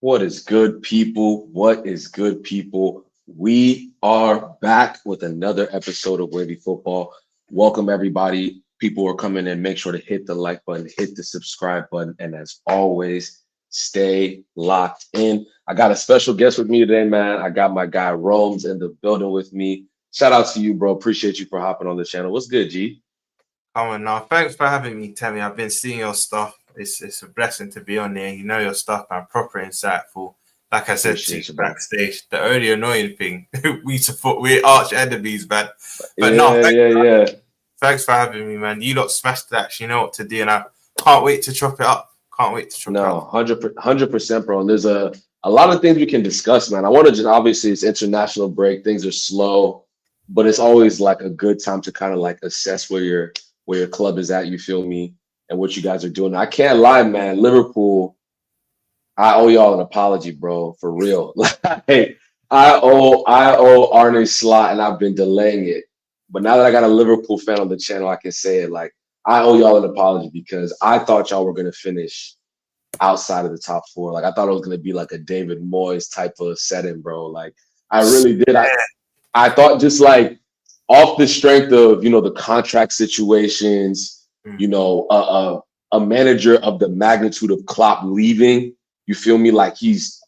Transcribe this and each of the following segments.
What is good, people? What is good, people? We are back with another episode of Wavy Football. Welcome, everybody. People who are coming in. Make sure to hit the like button, hit the subscribe button, and as always, stay locked in. I got a special guest with me today, man. I got my guy Rome's in the building with me. Shout out to you, bro. Appreciate you for hopping on the channel. What's good, G? Come on now. Thanks for having me, Temi. I've been seeing your stuff. It's a blessing to be on there. You know your stuff, man. Proper insightful. Like I said to you Appreciate you, bro. backstage, the only annoying thing, we're arch enemies, man. But no, Yeah. thanks for having me, man. You lot smashed that. You know what to do, and I can't wait to chop it up. Can't wait to chop it No, up. 100%, bro. And there's a lot of things we can discuss, man. I want to just obviously it's international break, things are slow, but it's always like a good time to kind of like assess where your club is at, you feel me, and what you guys are doing. I can't lie, man. Liverpool, I owe y'all an apology, bro, for real. Like I owe Arne slot, and I've been delaying it. But now that I got a Liverpool fan on the channel, I can say it. Like I owe y'all an apology because I thought y'all were gonna finish outside of the top four. Like I thought it was gonna be like a David Moyes type of setting, bro. Like I really did. I thought just like off the strength of the contract situations, a manager of the magnitude of Klopp leaving. You feel me? Like he's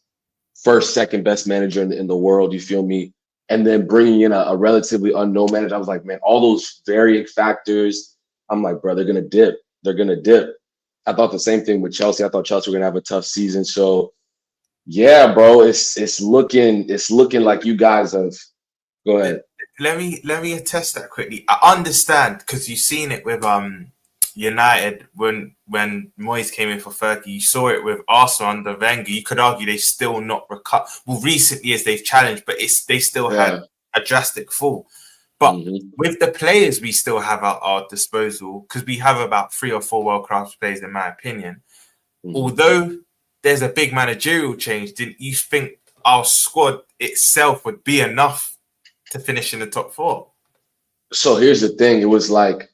first, second best manager in the world. You feel me? And then bringing in a relatively unknown manager. I was like, man, all those varying factors. I'm like, bro, they're gonna dip. They're gonna dip. I thought the same thing with Chelsea. I thought Chelsea were gonna have a tough season. So yeah, bro, it's looking like you guys have. Go ahead. Let me attest that quickly. I understand because you've seen it with United when Moyes came in for Fergie. You saw it with Arsenal under Wenger. You could argue they still not recovered. Well, recently as they've challenged, but they still had a drastic fall. But with the players we still have at our disposal, because we have about 3 or 4 world-class players, in my opinion, although there's a big managerial change, didn't you think our squad itself would be enough to finish in the top 4? So here's the thing. It was like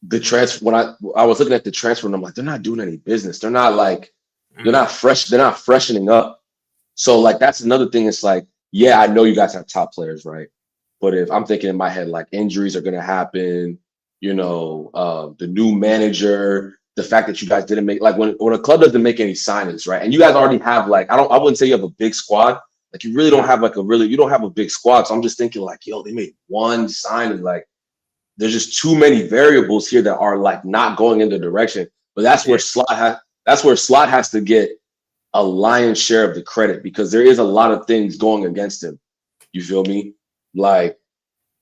the transfer when I was looking at the transfer and I'm like, they're not doing any business. They're not like they're not fresh, they're not freshening up. So like that's another thing. It's like, yeah, I know you guys have top players, right? But if I'm thinking in my head, like injuries are gonna happen, the new manager, the fact that you guys didn't make like when a club doesn't make any signings, right? And you guys already have like I wouldn't say you have a big squad. Like you really don't have you don't have a big squad. So I'm just thinking like, yo, they made one signing. Like there's just too many variables here that are like not going in the direction. But that's where Slot has to get a lion's share of the credit because there is a lot of things going against him. You feel me? Like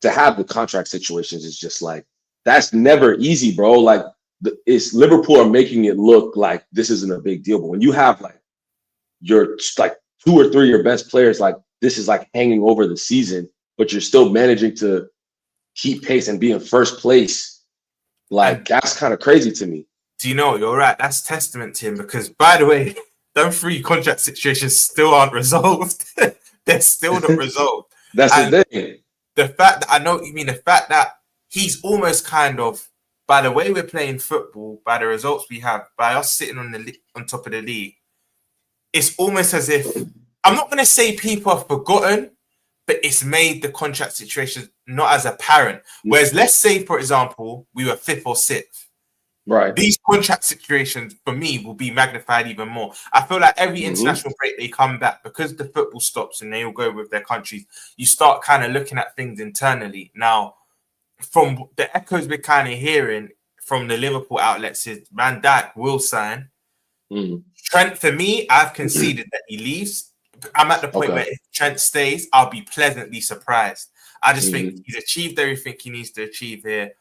to have the contract situations is just like that's never easy, bro. Like it's Liverpool are making it look like this isn't a big deal. But when you have like your like 2 or 3 of your best players, like this is like hanging over the season, but you're still managing to keep pace and be in first place. Like that's kind of crazy to me. Do you know what? You're right. That's testament to him because, by the way, those 3 contract situations still aren't resolved. They're still not resolved. That's the thing. The fact that I know what you mean, the fact that he's almost kind of, by the way we're playing football, by the results we have, by us sitting on top of the league, it's almost as if I'm not going to say people have forgotten, but it's made the contract situation not as apparent. Whereas, let's say, for example, we were 5th or 6th. Right. These contract situations, for me, will be magnified even more. I feel like every international break they come back, because the football stops and they all go with their countries, you start kind of looking at things internally. Now, from the echoes we're kind of hearing from the Liverpool outlets is Van Dijk will sign. Trent, for me, I've conceded that he leaves. I'm at the point where if Trent stays, I'll be pleasantly surprised. I just think he's achieved everything he needs to achieve here.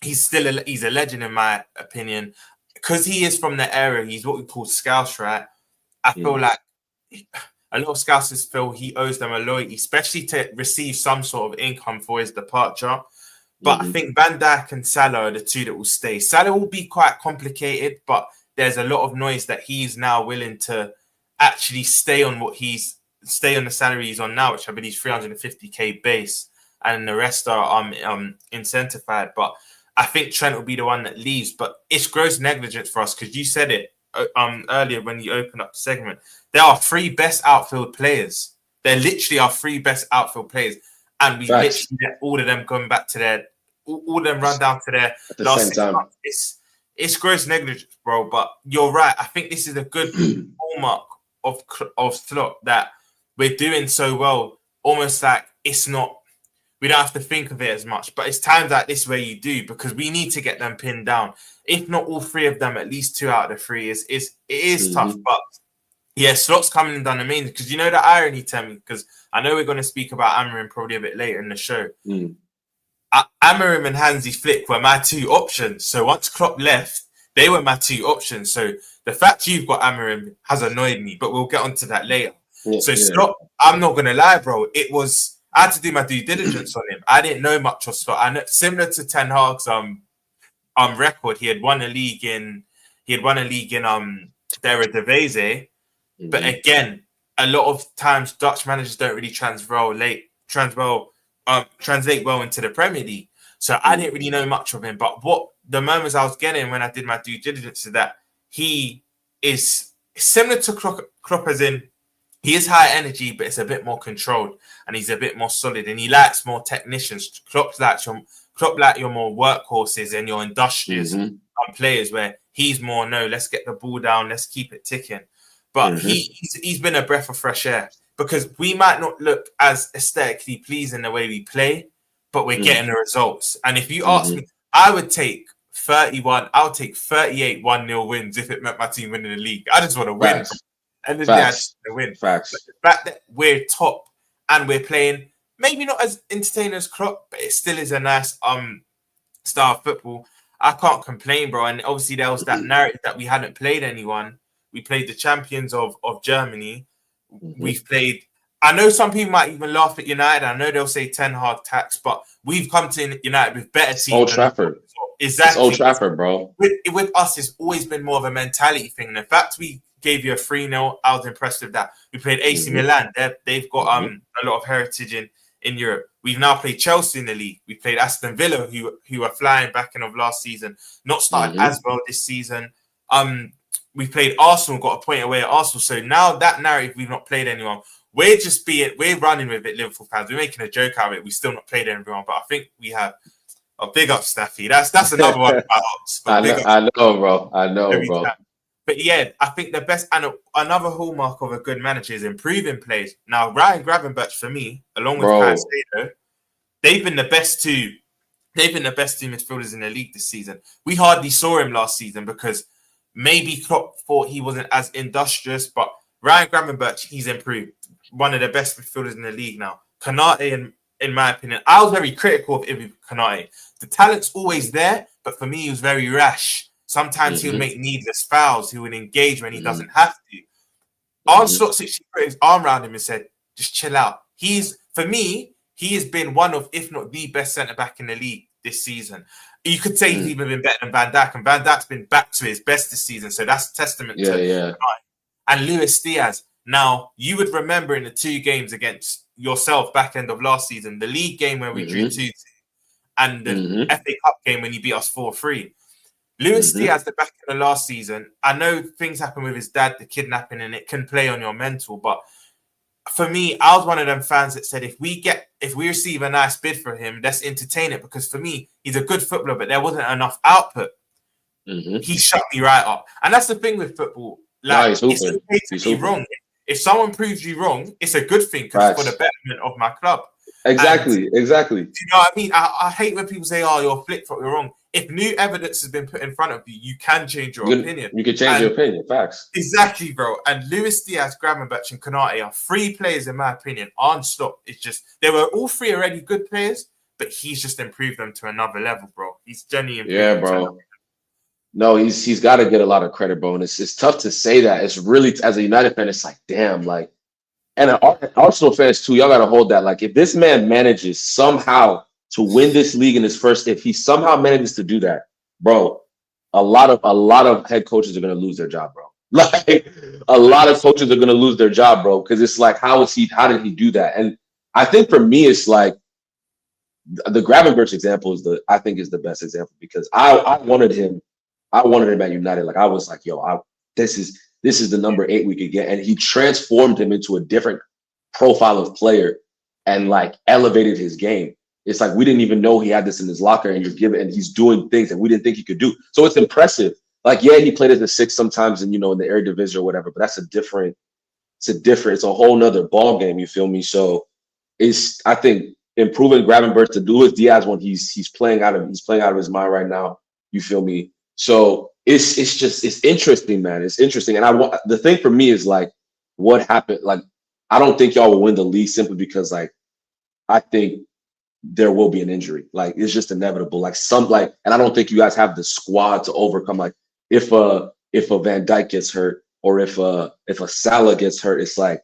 He's a legend in my opinion because he is from the area. He's what we call Scouse, right? I feel like a lot of Scousers feel he owes them a loyalty, especially to receive some sort of income for his departure. But I think Van Dijk and Salah are the 2 that will stay. Salah will be quite complicated, but there's a lot of noise that he's now willing to actually stay on the salary he's on now, which I believe is 350k base, and the rest are incentivized. But I think Trent will be the one that leaves, but it's gross negligence for us because you said it earlier when you opened up the segment, they're our three best outfield players. They're literally our three best outfield players, and we literally get all of them going back to their, all of them run down to their at the last same 6 time. months. It's gross negligence, bro. But you're right. I think this is a good hallmark of Klopp, that we're doing so well, almost like it's not. We don't have to think of it as much, but it's times like this where you do, because we need to get them pinned down. If not all three of them, at least 2 out of the 3 it is tough. But yeah, Slot's coming and done amazing, because you know the irony, Temi, because I know we're going to speak about Amorim probably a bit later in the show. Amorim and Hansi Flick were my 2 options. So once Klopp left, they were my 2 options. So the fact you've got Amorim has annoyed me, but we'll get onto that later. Slot, I'm not going to lie, bro. I had to do my due diligence on him. I didn't know much of Slot. I know, similar to Ten Hag's record, he had won a league in Eredivisie. But again, a lot of times Dutch managers don't really translate well into the Premier League. So I didn't really know much of him. But what the moments I was getting when I did my due diligence is that he is similar to Klopp, as in he is high energy, but it's a bit more controlled, and he's a bit more solid, and he likes more technicians. Klopp like your more workhorses and your industrious players, where he's more, no, let's get the ball down, let's keep it ticking. But he's been a breath of fresh air, because we might not look as aesthetically pleasing the way we play, but we're getting the results. And if you ask me, I would take 38 1-0 wins if it meant my team winning the league. I just want to win. And then I just want to win. But the fact that we're top and we're playing maybe not as entertaining as Klopp, but it still is a nice style of football. I can't complain, bro. And obviously there was that narrative that we hadn't played anyone. We played the champions of Germany. We've played. I know some people might even laugh at United. I know they'll say Ten Hag tax, but we've come to United with better teams. Old Trafford. Exactly. It's Old Trafford, bro. With us, it's always been more of a mentality thing. And in fact, we gave you a 3-0. I was impressed with that. We played AC Milan. They've got a lot of heritage in Europe. We've now played Chelsea in the league. We played Aston Villa, who are flying back in of last season. Not started as well this season. We played Arsenal, got a point away at Arsenal. So now that narrative, we've not played anyone. We're running with it, Liverpool fans. We're making a joke out of it. We still not played everyone, but I think we have a big up, Staffy. That's another one about us. I know, bro. Time. But yeah, I think the best and another hallmark of a good manager is improving plays. Now, Ryan Gravenberch, for me, along with Caicedo, they've been the best two midfielders in the league this season. We hardly saw him last season because maybe Klopp thought he wasn't as industrious, but Ryan Gravenberch, he's improved. One of the best midfielders in the league now. Konate, in my opinion, I was very critical of Ibi Konate. The talent's always there, but for me, he was very rash. Sometimes he would make needless fouls. He would engage when he doesn't have to. Arne Slot put his arm around him and said, just chill out. For me, he has been one of, if not the best centre-back in the league this season. You could say he's even been better than Van Dijk, and Van Dijk's been back to his best this season. So that's a testament to And Luis Diaz. Now, you would remember in the 2 games against yourself back end of last season, the league game where we drew 2-2 and the FA Cup game when you beat us 4-3. Luis Diaz, the back end of last season, I know things happen with his dad, the kidnapping, and it can play on your mental. But for me, I was one of them fans that said, if we receive a nice bid for him, let's entertain it. Because for me, he's a good footballer, but there wasn't enough output. He shut me right up. And that's the thing with football. Like, it's okay to be wrong. If someone proves you wrong, it's a good thing because it's for the betterment of my club. Exactly. Do you know what I mean? I hate when people say, "Oh, you're flip-flop, you're wrong." If new evidence has been put in front of you, you can change your opinion. You can change your opinion. Facts. Exactly, bro. And Luis Diaz, Gravenberch, and Konate are 3 players, in my opinion. Arne Slot is just, they were all 3 already good players, but he's just improved them to another level, bro. He's genuinely improved them to another level. No, he's got to get a lot of credit, bro. And it's tough to say that. It's really, as a United fan, it's like, damn, like, and Arsenal fans too, y'all got to hold that. Like, if this man manages somehow to win this league in his first, if he somehow manages to do that, bro, a lot of head coaches are going to lose their job, bro. Like, a lot of coaches are going to lose their job, bro, because it's like, how did he do that? And I think for me, it's like the Gravenberch example is the best example because I wanted him at United. Like, I was like, yo, this is the number 8 we could get. And he transformed him into a different profile of player and like elevated his game. It's like we didn't even know he had this in his locker, and and he's doing things that we didn't think he could do. So it's impressive. Like, yeah, he played as a 6 sometimes, and in the Eredivisie or whatever, but it's a whole nother ball game. You feel me? So I think improving Gravenberch to do with Diaz when he's playing out of his mind right now. You feel me? So it's interesting, man. It's interesting, and the thing for me is like what happened. Like, I don't think y'all will win the league simply because like I think there will be an injury. Like, it's just inevitable. Like, and I don't think you guys have the squad to overcome. Like, if a Van Dijk gets hurt, or if a Salah gets hurt, it's like,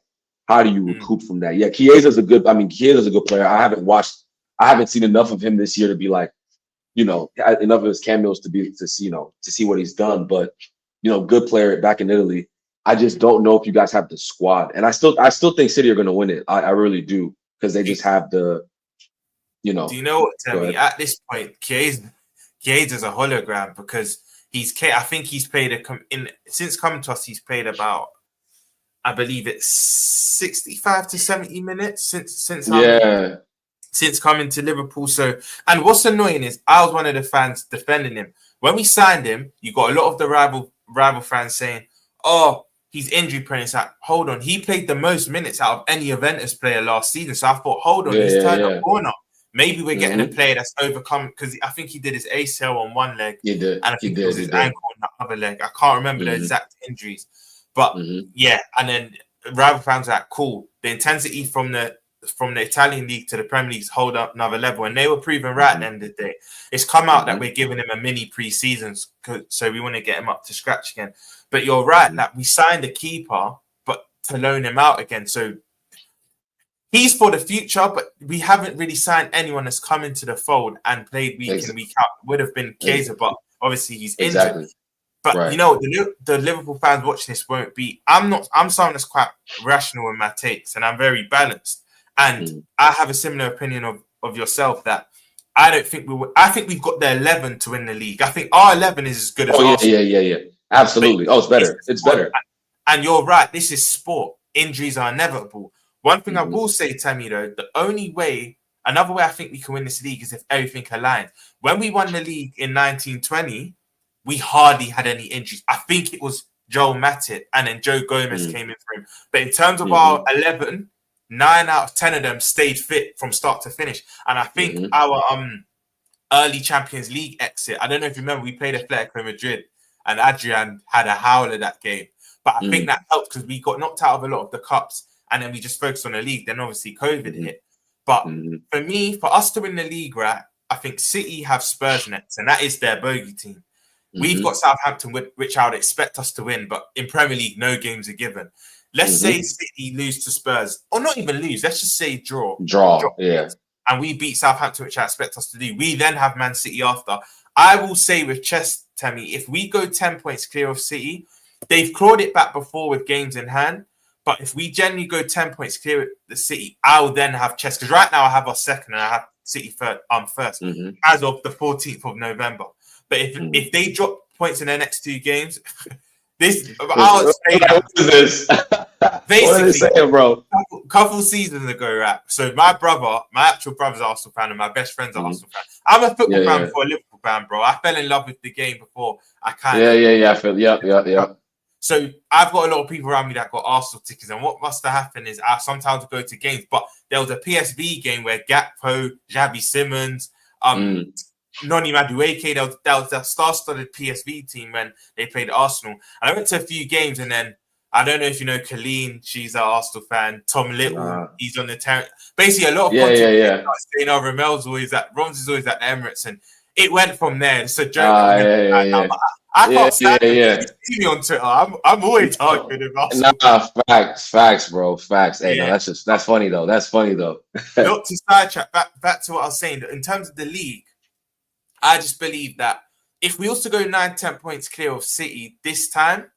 how do you recoup from that? Yeah, Chiesa's a good player. I haven't seen enough of him this year to be like, enough of his cameos to see what he's done. But good player back in Italy. I just don't know if you guys have the squad, and I still think City are going to win it. I really do, because they just have the. Do you know what, Temi? At this point, Chiesa is a hologram, because I think he's played since coming to us, he's played about, I believe it's 65 to 70 minutes since coming to Liverpool. So, and what's annoying is I was one of the fans defending him. When we signed him, you got a lot of the rival fans saying, "Oh, he's injury prone." It's like, hold on, he played the most minutes out of any Juventus player last season. So I thought, hold on, he's turned a corner. Maybe we're getting a player that's overcome, because I think he did his ACL on one leg, and I think it was his ankle on the other leg. I can't remember the exact injuries, but yeah. And then rival fans are like, cool. The intensity from the Italian league to the Premier League hold up another level, and they were proven right at the end of the day. It's come out that we're giving him a mini pre-season, so we want to get him up to scratch again. But you're right, that we signed a keeper, but to loan him out again. So he's for the future, but we haven't really signed anyone that's come into the fold and played week in, week out. Would have been Chiesa, but obviously he's injured. But the Liverpool fans watching this won't be. I'm someone that's quite rational in my takes, and I'm very balanced. And I have a similar opinion of yourself, that I don't think I think we've got the 11 to win the league. I think our 11 is as good as ours. Yeah. Absolutely. It's better. It's better. And you're right. This is sport. Injuries are inevitable. One thing I will say, Temi, though, another way I think we can win this league is if everything aligns. When we won the league in 1920, we hardly had any injuries. I think it was Joel Matip, and then Joe Gomez came in for him. But in terms of our 11, 9 out of 10 of them stayed fit from start to finish. And I think our early Champions League exit, I don't know if you remember, we played Atletico Madrid, and Adrian had a howler that game. But I think that helped, because we got knocked out of a lot of the cups, and then we just focused on the league. Then obviously COVID hit. But for us to win the league, right, I think City have Spurs next, and that is their bogey team. We've got Southampton, which I would expect us to win, but in Premier League, no games are given. Let's say City lose to Spurs, or not even lose. Let's just say draw. Yeah. And we beat Southampton, which I expect us to do. We then have Man City after. I will say with chess, Temi, if we go 10 points clear of City, they've clawed it back before with games in hand. But if we generally go 10 points clear of the City, I'll then have chess. Because right now I have us second and I have City first as of the 14th of November. But if they drop points in their next 2 games, I'll explain what is this? Basically, what are they saying, bro? Couple seasons ago, right? So my actual brother's Arsenal fan, and my best friend's an Arsenal fan. I'm a football fan before a Liverpool fan, bro. I fell in love with the game before I kind of. I feel. Yeah. So I've got a lot of people around me that got Arsenal tickets, and what must have happened is I sometimes go to games, but there was a PSV game where Gakpo, Xavi Simons, Noni Madueke, that was the star-studded PSV team when they played Arsenal. And I went to a few games, and then I don't know if you know Colleen, she's an Arsenal fan. Tom Little, he's on the terrace. Basically, a lot of content saying, Romel's always Rom's always at the Emirates, and it went from there. It's a joke. I can't stand it. You see me on Twitter. I'm always arguing about Arsenal. Facts, bro. Facts. Hey, no, that's funny though. Not to sidetrack, back to what I was saying. In terms of the league, I just believe that if we also go 9-10 points clear of City this time,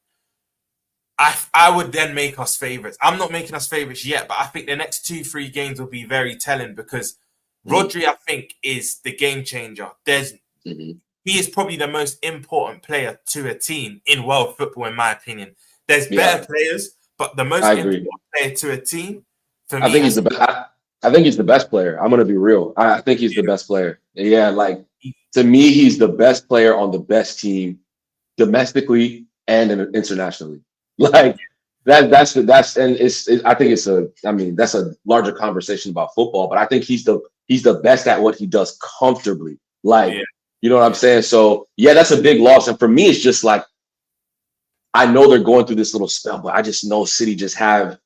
I would then make us favourites. I'm not making us favourites yet, but I think the next 2-3 games will be very telling, because Rodri, I think, is the game changer. he is probably the most important player to a team in world football, in my opinion. There's better players, but the most important player to a team, for me, I think he's the best. I think he's the best player. I'm gonna be real. I think he's the best player. Yeah, like to me, he's the best player on the best team, domestically and internationally. Like that's and I think it's that's a larger conversation about football, but I think he's the best at what he does comfortably. Like you know what I'm saying? So yeah, that's a big loss. And for me, it's just like I know they're going through this little spell, but I just know City just have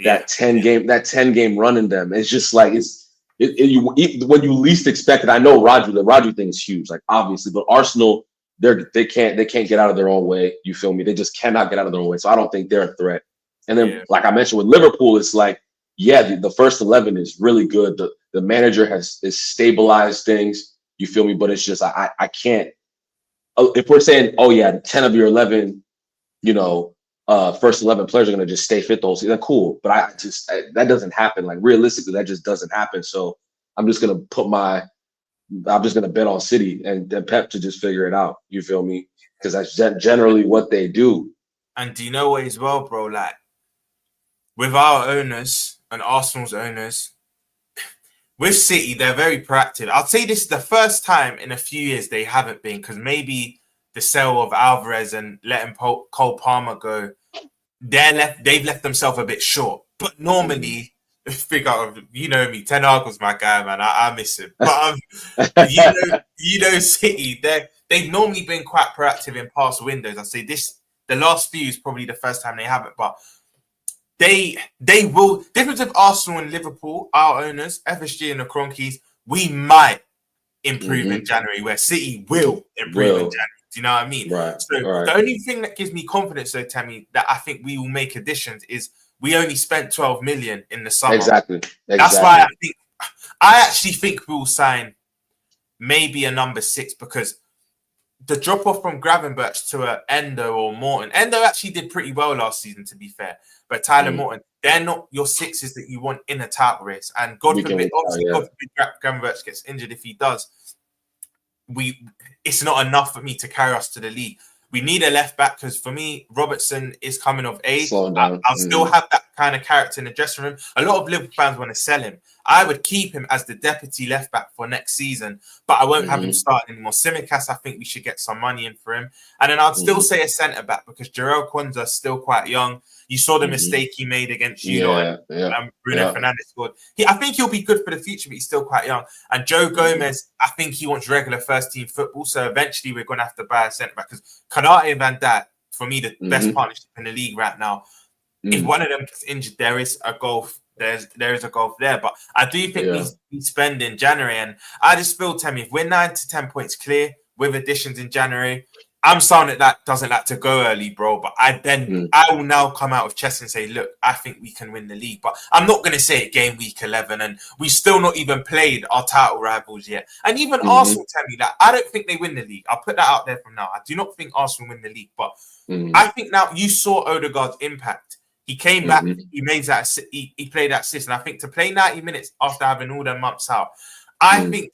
that 10 game run in them. It's just like when you least expect it. I know the Rodri thing is huge, like obviously, but Arsenal, they can't get out of their own way. You feel me? They just cannot get out of their own way. So I don't think they're a threat. And then, like I mentioned with Liverpool, it's like, the first 11 is really good. The manager has stabilized things. You feel me? But it's just I can't. If we're saying, 10 of your 11, first 11 players are going to just stay fit the whole season, cool. But that doesn't happen. Like realistically, that just doesn't happen. So I'm just going to bet on City and Pep to just figure it out. You feel me? Because that's generally what they do. And do you know what as well, bro? Like with our owners and Arsenal's owners, with City, they're very proactive. I'll say this is the first time in a few years they haven't been, because maybe the sale of Alvarez and letting Cole Palmer go, they've left themselves a bit short. But normally, you know me, Ten Hag was my guy, man. I miss him. But City, they've normally been quite proactive in past windows. I say the last few is probably the first time they haven't, but they will. Difference with Arsenal and Liverpool, our owners, FSG and the Kroenkes, we might improve in January, where City will improve in January. Do you know what I mean? Right. So the only thing that gives me confidence, though, Temi, that I think we will make additions is we only spent 12 million in the summer. Exactly. That's why I actually think we'll sign maybe a number 6, because the drop off from Gravenberch to a Endo or Morton. Endo actually did pretty well last season, to be fair. But Tyler Morton, they're not your 6s that you want in a title race. And God forbid, Gravenberch gets injured. If he does, it's not enough for me to carry us to the league. We need a left back, because for me, Robertson is coming of age. I'll still have that kind of character in the dressing room. A lot of Liverpool fans want to sell him. I would keep him as the deputy left back for next season, but I won't have him starting anymore. Simicast, I think we should get some money in for him. And then I'd still say a centre back, because Jarrell Kwanzaa is still quite young. You saw the mistake he made against Bruno Fernandes scored. I think he'll be good for the future, but he's still quite young. And Joe Gomez, I think he wants regular first-team football, so eventually we're going to have to buy a centre-back, because Konate and Van Dijk, for me, the best partnership in the league right now. If one of them gets injured, there is a gulf. There is a gulf there. But I do think we spend in January, and I just feel, Temi, if we're 9 to 10 points clear with additions in January, I'm someone that doesn't like to go early, bro. But I will now come out with chest and say, look, I think we can win the league. But I'm not going to say it game week 11, and we still not even played our title rivals yet. And even Arsenal, Temi, that I don't think they win the league. I'll put that out there from now. I do not think Arsenal win the league, but I think now you saw Odegaard's impact. He came back. He made that. He played that assist, and I think to play 90 minutes after having all them months out, I think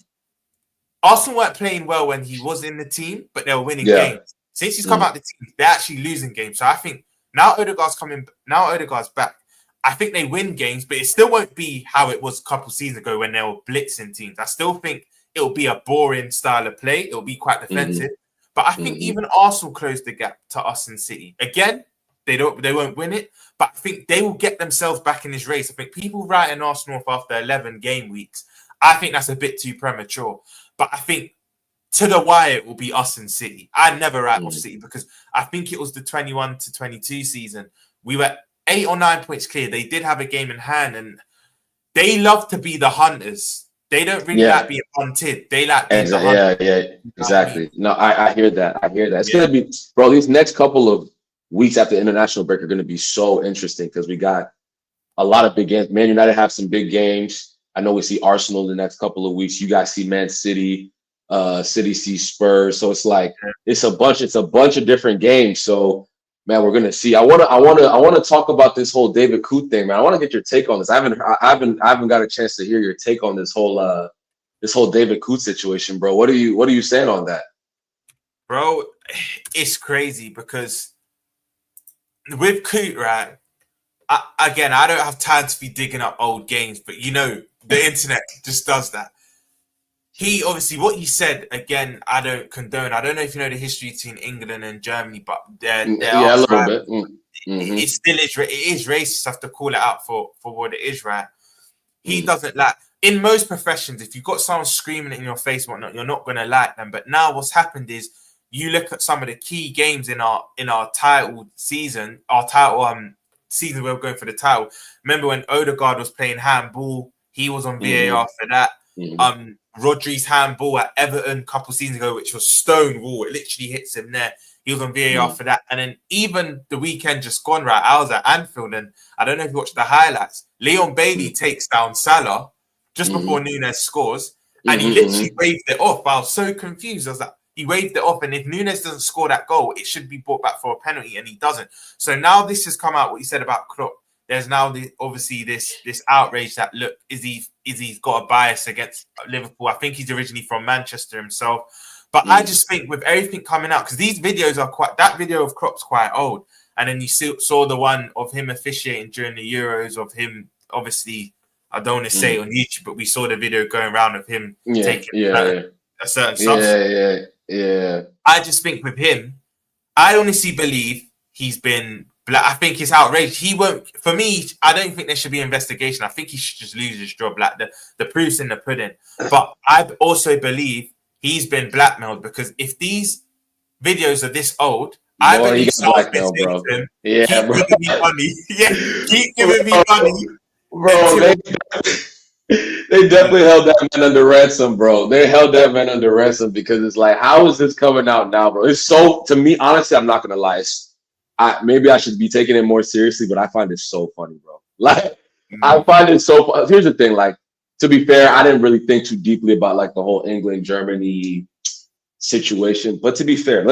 Arsenal weren't playing well when he was in the team, but they were winning games. Since he's come out of the team, they're actually losing games. So I think now Odegaard's back. I think they win games, but it still won't be how it was a couple seasons ago when they were blitzing teams. I still think it'll be a boring style of play. It'll be quite defensive. But I think even Arsenal closed the gap to us and City. Again, they won't win it, but I think they will get themselves back in this race. I think people writing Arsenal off after 11 game weeks, I think that's a bit too premature. But I think to the wire, it will be us and City. I never write off City, because I think it was the 21 to 22 season. We were 8 or 9 points clear. They did have a game in hand, and they love to be the hunters. They don't really like being hunted. They like being the hunters. Exactly. No, I hear that. It's going to be, bro, these next couple of weeks after the international break are going to be so interesting, because we got a lot of big games. Man United have some big games. I know we see Arsenal in the next couple of weeks. You guys see Man City. City sees Spurs. So it's like it's a bunch of different games. So man, we're gonna see. I wanna talk about this whole David Coote thing, man. I want to get your take on this. I haven't got a chance to hear your take on this whole David Coote situation, bro. What are you saying on that? Bro, it's crazy because with Coote, right? I don't have time to be digging up old games, but you know, the internet just does that. He obviously, what he said again, I don't condone. I don't know if you know the history between England and Germany, but there Yeah, a are little bit. Mm-hmm. it still is. It is racist. I have to call it out for what it is, right? He Mm-hmm. doesn't like. In most professions, if you've got someone screaming in your face, and whatnot, you're not going to like them. But now, what's happened is you look at some of the key games in our title season, season where we're going for the title. Remember when Odegaard was playing handball? He was on VAR for that. Mm-hmm. Rodri's handball at Everton a couple seasons ago, which was stone wall. It literally hits him there. He was on VAR for that. And then even the weekend just gone, right, I was at Anfield, and I don't know if you watched the highlights. Leon Bailey takes down Salah just before Nunes scores, and he literally waved it off. I was so confused. I was like, he waved it off, and if Nunes doesn't score that goal, it should be brought back for a penalty, and he doesn't. So now this has come out, what he said about Klopp. There's now obviously this outrage that, look, is he's got a bias against Liverpool. I think he's originally from Manchester himself. But I just think with everything coming out, because these videos are that video of Klopp's quite old. And then you saw the one of him officiating during the Euros, of him, obviously, I don't want to say it on YouTube, but we saw the video going around of him taking a certain substance. Yeah. I just think with him, I honestly believe he's been... I think he's outraged. He won't. For me, I don't think there should be investigation. I think he should just lose his job. Like the proof's in the pudding. But I also believe he's been blackmailed, because if these videos are this old, I believe someone's been saying to him, keep giving me money. Keep giving me money. Bro, they definitely held that man under ransom, bro. They held that man under ransom because it's like, how is this coming out now, bro? It's so, to me, honestly, I'm not gonna lie. Maybe I should be taking it more seriously, but I find it so funny, bro. Like, I find it so funny. Here's the thing, like, to be fair, I didn't really think too deeply about like the whole England-Germany situation. But to be fair,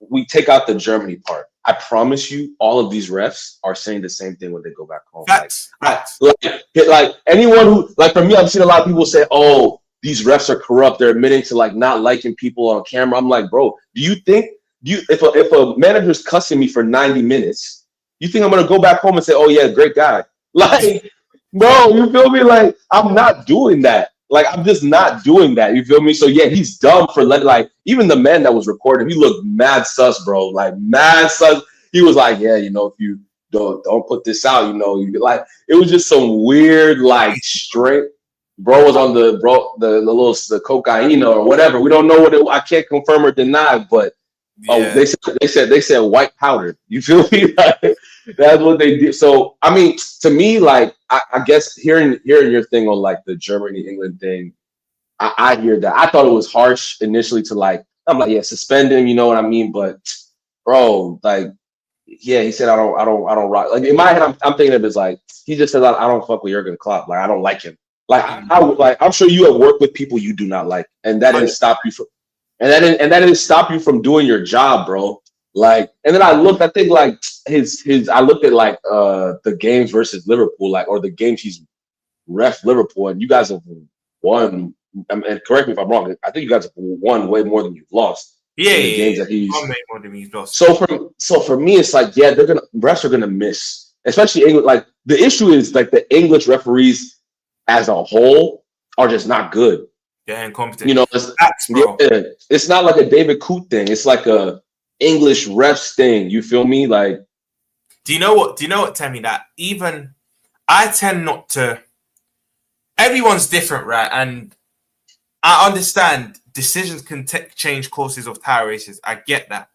we take out the Germany part. I promise you, all of these refs are saying the same thing when they go back home. Facts. Like anyone who, like, for me, I've seen a lot of people say, oh, these refs are corrupt. They're admitting to like not liking people on camera. I'm like, bro, do you think if a manager's cussing me for 90 minutes, you think I'm gonna go back home and say, oh yeah, great guy? Like, bro, you feel me? Like, I'm not doing that. Like, I'm just not doing that. You feel me? So yeah, he's dumb for letting, like, even the man that was recording, he looked mad sus, bro. Like, mad sus. He was like, yeah, you know, if you don't put this out, you know, you like, it was just some weird, like, straight. Bro was on the little cocaine or whatever. We don't know what I can't confirm or deny, but they said white powder. You feel me? Like, that's what they did. So I mean, to me, like, I guess hearing your thing on like the Germany England thing, I hear that. I thought it was harsh initially to like. I'm like, yeah, suspend him. You know what I mean? But bro, like, yeah, he said I don't rock. Like, in my head, I'm thinking of it as like, he just said I don't fuck with Jurgen Klopp. Like, I don't like him. Like, I'm sure you have worked with people you do not like, and that didn't stop you from. And that didn't stop you from doing your job, bro. Like, and then I looked, I think like I looked at like the games versus Liverpool, like, or the games he's ref Liverpool, and you guys have won. And correct me if I'm wrong. I think you guys have won way more than you've lost. Games that he's won way more than he's lost. So for me, it's like, yeah, refs are gonna miss, especially English. Like, the issue is like the English referees as a whole are just not good. They're incompetent. You know, it's not like a David Coote thing. It's like a English refs thing. You feel me? Like, do you know what, Temi? That even I tend not to. Everyone's different, right? And I understand decisions can change courses of tire races. I get that,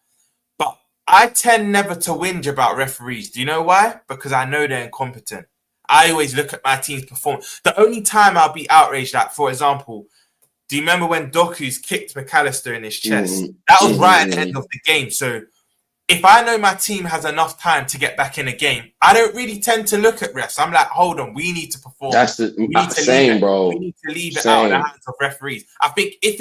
but I tend never to whinge about referees. Do you know why? Because I know they're incompetent. I always look at my team's performance. The only time I'll be outraged at, for example. Do you remember when Doku's kicked McAllister in his chest? That was right at the end of the game. So if I know my team has enough time to get back in a game, I don't really tend to look at refs. I'm like, hold on, we need to perform. That's the same, bro. We need to leave it out of the hands of referees. I think if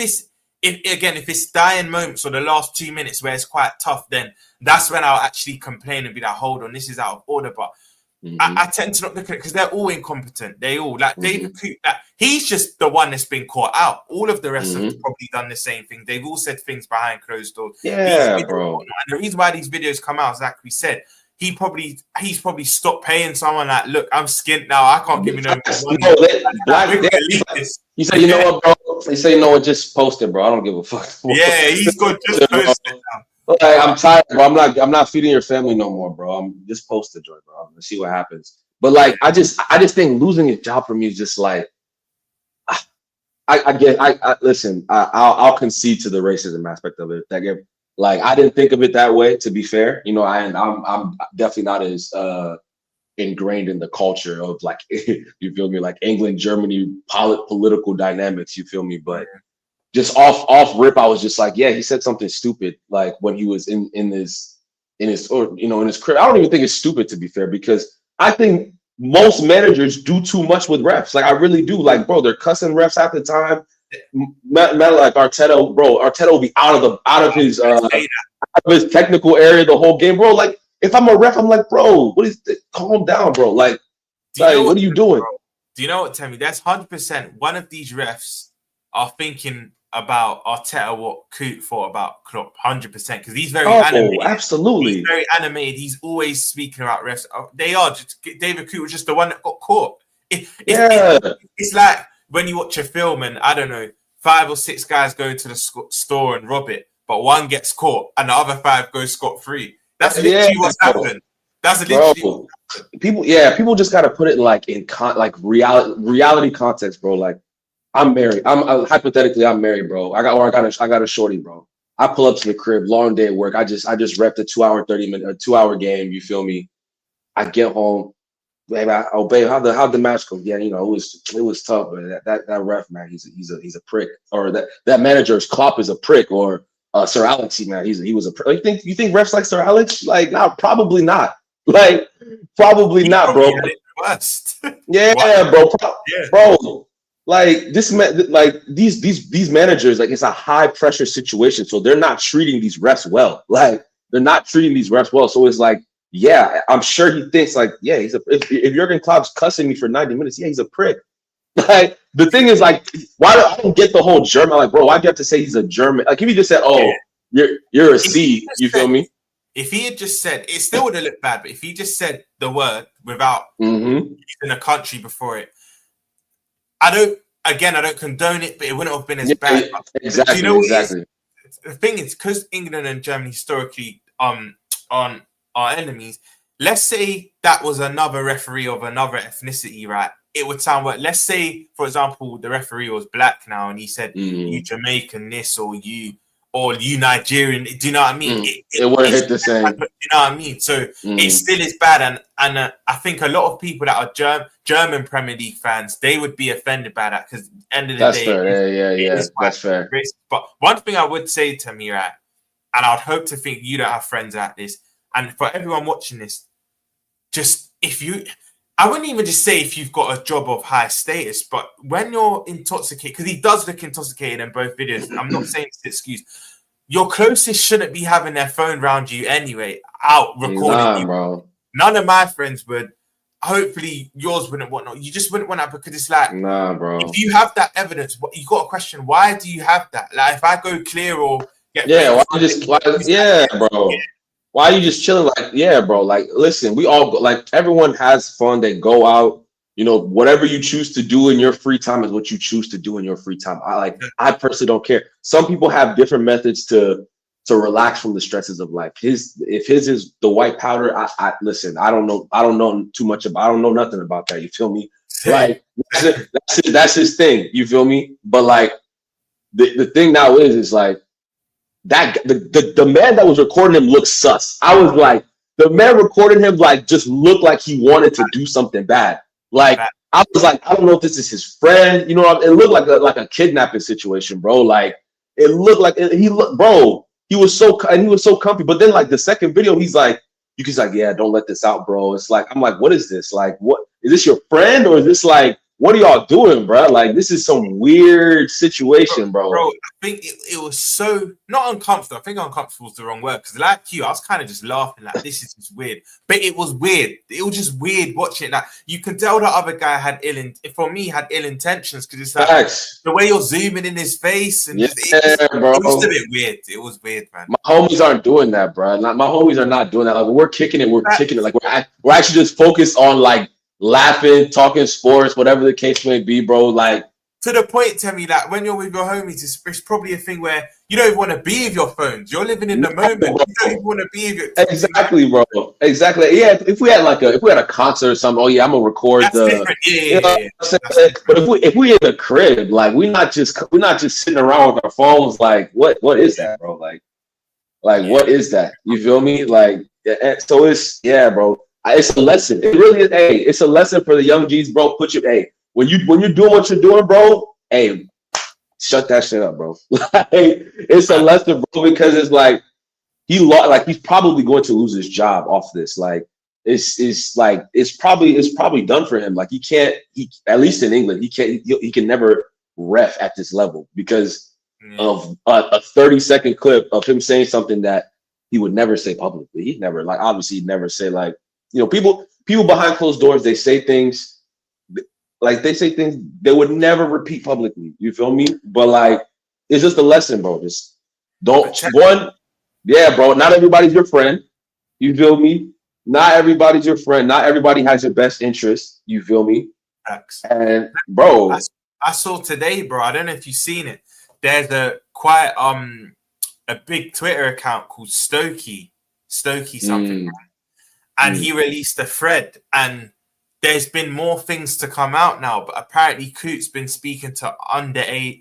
it's dying moments or the last 2 minutes where it's quite tough, then that's when I'll actually complain and be like, hold on, this is out of order. But I tend to not look at it because they're all incompetent. They all David Coote. He's just the one that's been caught out. All of the rest have probably done the same thing. They've all said things behind closed doors. Yeah, bro. And the reason why these videos come out, as like we said, he's probably stopped paying someone. Like, look, I'm skint now. I can't give you no more money. He said, you know what, bro? He said, you know what? Just post it, bro. I don't give a fuck. Yeah, he's got just post it now. Like, I'm tired, bro. I'm not feeding your family no more, bro. I'm just post the joint, bro. Let's see what happens. But like, I just think losing his job for me is just like, listen. I'll concede to the racism aspect of it. Like, I didn't think of it that way. To be fair, you know, I'm definitely not as ingrained in the culture of like, you feel me, like England, Germany, political dynamics. You feel me, but. Just off rip, I was just like, yeah, he said something stupid, like when he was in his or you know in his crib. I don't even think it's stupid, to be fair, because I think most managers do too much with refs. Like I really do. Like, bro, they're cussing refs half the time. Like Arteta, bro, Arteta will be out of his technical area the whole game, bro. Like if I'm a ref, I'm like, bro, what is this? Calm down, bro. Like what are you doing? Bro? Do you know what, Temi? That's 100%. One of these refs are thinking about Arteta what Coote thought about Klopp, 100%, because he's very animated. Absolutely, he's very animated. He's always speaking about refs. They are just David Coote was just the one that got caught. It's like when you watch a film and I don't know, 5 or 6 guys go to the store and rob it, but one gets caught and the other 5 go scot-free. That's literally what's happened. That's literally people just got to put it like in reality context, bro. Like. I'm married. Hypothetically, I'm married, bro. I got a shorty, bro. I pull up to the crib, long day at work. I just repped a 2-hour game. You feel me? I get home, babe. Babe, how'd the match go? Yeah, you know, it was tough, but that ref, man, he's a prick. Or that manager's Klopp is a prick. Or Sir Alex, man, he was a prick. You think refs like Sir Alex? Like, no, probably not. Like, probably not, bro. Yeah, bro. Bro. Like these managers, like it's a high pressure situation, so they're not treating these refs well. Like they're not treating these refs well. So it's like, yeah, I'm sure he thinks like, yeah, if Jurgen Klopp's cussing me for 90 minutes, yeah, he's a prick. Like the thing is like, I don't get the whole German. Like, bro, why do you have to say he's a German? Like if you just said, oh, you're a C, you feel me? If he had just said, it still would have looked bad. But if he just said the word without using a country before it. I don't condone it, but it wouldn't have been as bad. Exactly. You know exactly. The thing is, because England and Germany historically are enemies. Let's say that was another referee of another ethnicity, right? It would sound like, let's say, for example, the referee was black now, and he said, "You Jamaican this," or you Nigerian. Do you know what I mean? It wouldn't hit the same. You know what I mean? So it still is bad, and I think a lot of people that are German Premier League fans, they would be offended by that because end of the day, fair. That's fair. But one thing I would say to me, right, and I'd hope to think you don't have friends like this, and for everyone watching this, just I wouldn't even just say if you've got a job of high status, but when you're intoxicated, because he does look intoxicated in both videos. I'm not saying it's an excuse. Your closest shouldn't be having their phone around you anyway, out recording you. Bro. None of my friends would. Hopefully yours wouldn't want. You just wouldn't want that because it's like, nah, bro. If you have that evidence, you got a question. Why do you have that? Like if I go clear or get bro. Why are you just chilling? Like, yeah, bro. Like, listen, we all like everyone has fun. They go out, you know, whatever you choose to do in your free time is what you choose to do in your free time. I personally don't care. Some people have different methods to relax from the stresses of life. If his is the white powder, I listen, I don't know too much about, I don't know nothing about that. You feel me? Like that's his thing. You feel me? But like the thing now is like, that the man that was recording him looked sus. I was like, the man recording him like just looked like he wanted to do something bad. Like I was like, I don't know if this is his friend. You know, it looked like a kidnapping situation, bro. Like it looked like bro. He was so comfy. But then like the second video, he's like, yeah, don't let this out, bro. It's like I'm like, what is this? Like, what is this your friend or is this like what are y'all doing, bro? Like, this is some weird situation, bro. I think it was so not uncomfortable. I think uncomfortable is the wrong word because, like you, I was kind of just laughing, like, this is just weird. But it was weird. It was just weird watching it. Like, you could tell the other guy had had ill intentions because it's like Facts. the way you're zooming in his face and Yeah, bro. it was a bit weird. It was weird, man. My homies aren't doing that, bro. My homies are not doing that. Like, when we're kicking it, we're kicking it. Like, we're actually just focused on like laughing, talking sports, whatever the case may be, bro. Like, to the point, Temi, like when you're with your homies, it's probably a thing where you don't even want to be with your phones. You're living in the moment. You don't even want to be with your exactly, bro. Exactly. Yeah. If we had a concert or something, oh yeah, I'm gonna record that's different. But if we in the crib, like we're not just sitting around with our phones. Like, what is that, bro? Like what is that? You feel me? Like, so it's bro. It's a lesson. It really is. Hey, it's a lesson for the young G's, bro. When you're doing what you're doing, bro. Hey, shut that shit up, bro. Like, it's a lesson, bro, because it's like he's probably going to lose his job off this. Like, it's probably done for him. Like, he at least in England, he can never ref at this level because of a 30-second clip of him saying something that he would never say publicly. He'd never, like, obviously he'd never say, like, people behind closed doors, they say things they would never repeat publicly. You feel me? But like, it's just a lesson, bro. Just don't bro. Not everybody's your friend. You feel me? Not everybody's your friend. Not everybody has your best interest. You feel me? Facts. And bro, I saw today, bro. I don't know if you've seen it. There's a big Twitter account called Stokey something, and he released a thread, and there's been more things to come out now. But apparently, Coote's been speaking to underage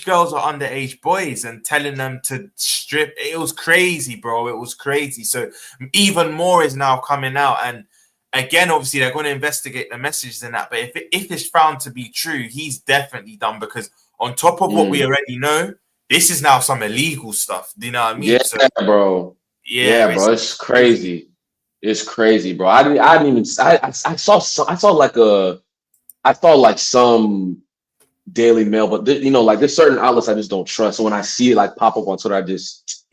girls or underage boys and telling them to strip. It was crazy, bro. It was crazy. So even more is now coming out, and again, obviously, they're going to investigate the messages and that. But if it's found to be true, he's definitely done because on top of what we already know, this is now some illegal stuff. Do you know what I mean? Yeah, bro. Yeah, bro. It's crazy. It's crazy, bro. I didn't even. I saw like some Daily Mail, but like there's certain outlets I just don't trust. So when I see it like pop up on Twitter, I just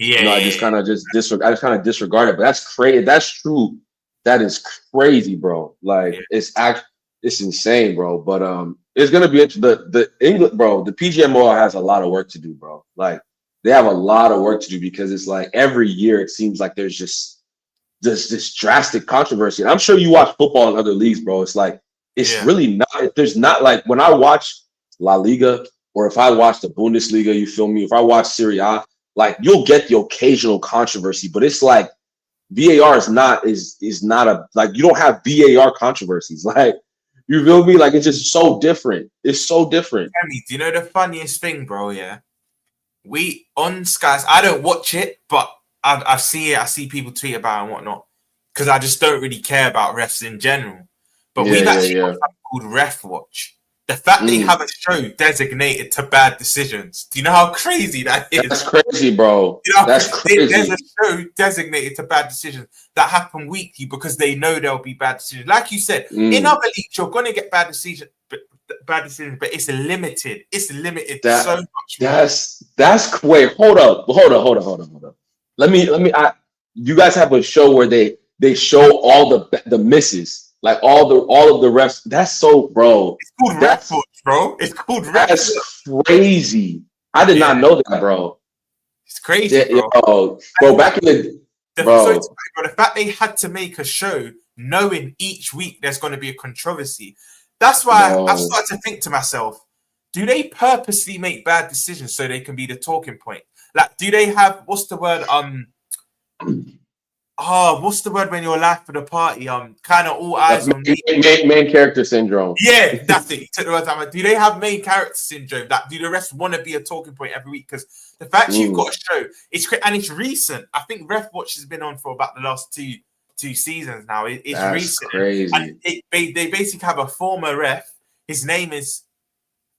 kind of disregard it. But that's crazy. That's true. That is crazy, bro. Like it's insane, bro. But it's gonna be the England, bro. The PGMOL has a lot of work to do, bro. Like they have a lot of work to do because it's like every year it seems like there's just this drastic controversy. And I'm sure you watch football in other leagues, bro. It's like really not. There's not like when I watch La Liga or if I watch the Bundesliga, you feel me? If I watch Serie A, like you'll get the occasional controversy, but it's like VAR is not a like you don't have VAR controversies. Like you feel me? Like it's just so different. It's so different. Temi, do you know the funniest thing, bro? Yeah, we on Sky. I don't watch it, but I see it. I see people tweet about it and whatnot because I just don't really care about refs in general. But we've actually got something called Ref Watch. The fact they have a show designated to bad decisions. Do you know how crazy that is? That's crazy, bro. That's crazy. There's a show designated to bad decisions that happen weekly because they know there'll be bad decisions. Like you said, in other leagues, you're going to get bad decisions, but it's limited. It's limited so much more. Wait, hold up. Let me. You guys have a show where they show all the misses. Like all of the refs. That's so, bro. It's called Ref Watch, bro. It's called Ref. That's crazy. I did not know that, bro. It's crazy, bro. Bro, back in the fact they had to make a show knowing each week there's going to be a controversy. That's why I've started to think to myself, do they purposely make bad decisions so they can be the talking point? Like, do they have what's the word? What's the word when you're live for the party? Kind of all eyes on me. Main character syndrome. Yeah, that's it. You took the words out. Do they have main character syndrome? Like, do the rest want to be a talking point every week? Because the fact you've got a show, it's recent. I think Ref Watch has been on for about the last two seasons now. It's that's recent. Crazy. And they basically have a former ref. His name is,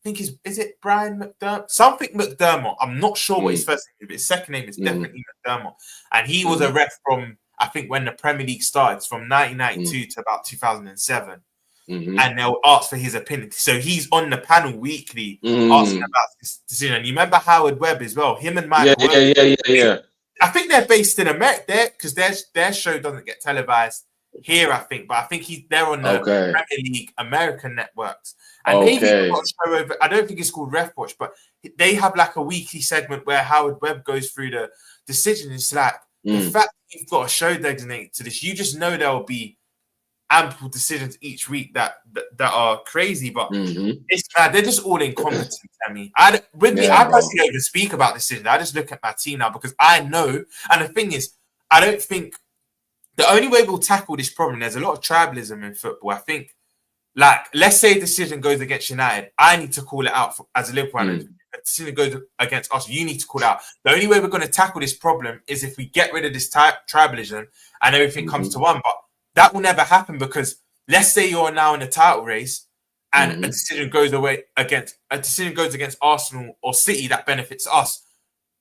I think is it Brian McDermott? Something McDermott. I'm not sure what his first name is. His second name is definitely McDermott. And he was a ref from, I think, when the Premier League started, from 1992 to about 2007. and they'll ask for his opinion. So he's on the panel weekly asking about this decision. And you remember Howard Webb as well? Him and Mike. Yeah. I think they're based in America there because their show doesn't get televised here, I think. But I think they're on the Premier League American networks. And maybe they've got a show over. I don't think it's called Ref Watch, but they have like a weekly segment where Howard Webb goes through the decision. It's like the fact that you've got a show designated to this, you just know there will be ample decisions each week that are crazy, but it's mad. They're just all incompetent. Temi. I personally don't even speak about decisions. I just look at my team now because I know. And the thing is, I don't think the only way we'll tackle this problem. There's a lot of tribalism in football. I think, like, let's say a decision goes against United, I need to call it out as a Liverpool. If a decision goes against us, you need to call it out. The only way we're going to tackle this problem is if we get rid of this tribalism and everything comes to one. But that will never happen because let's say you're now in a title race and a decision goes against Arsenal or City that benefits us.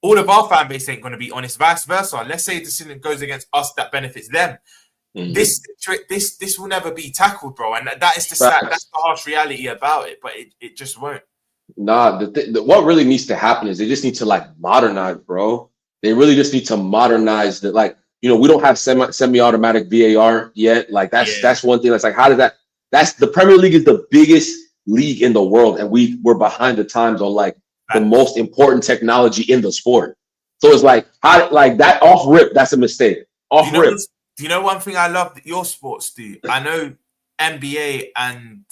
All of our fan base ain't going to be honest. Vice versa. Let's say a decision goes against us that benefits them. This will never be tackled, bro, and that is that's the harsh reality about it. But it just won't. Nah, what really needs to happen is they just need to like modernize, bro. They really just need to modernize that. Like, you know, we don't have semi-automatic VAR yet. Like that's one thing. That's like, how did that? That's the Premier League is the biggest league in the world, and we're behind the times on like the most important technology in the sport. So it's like how like that off rip. That's a mistake. Off rip. Do you know one thing I love that your sports do? I know NBA and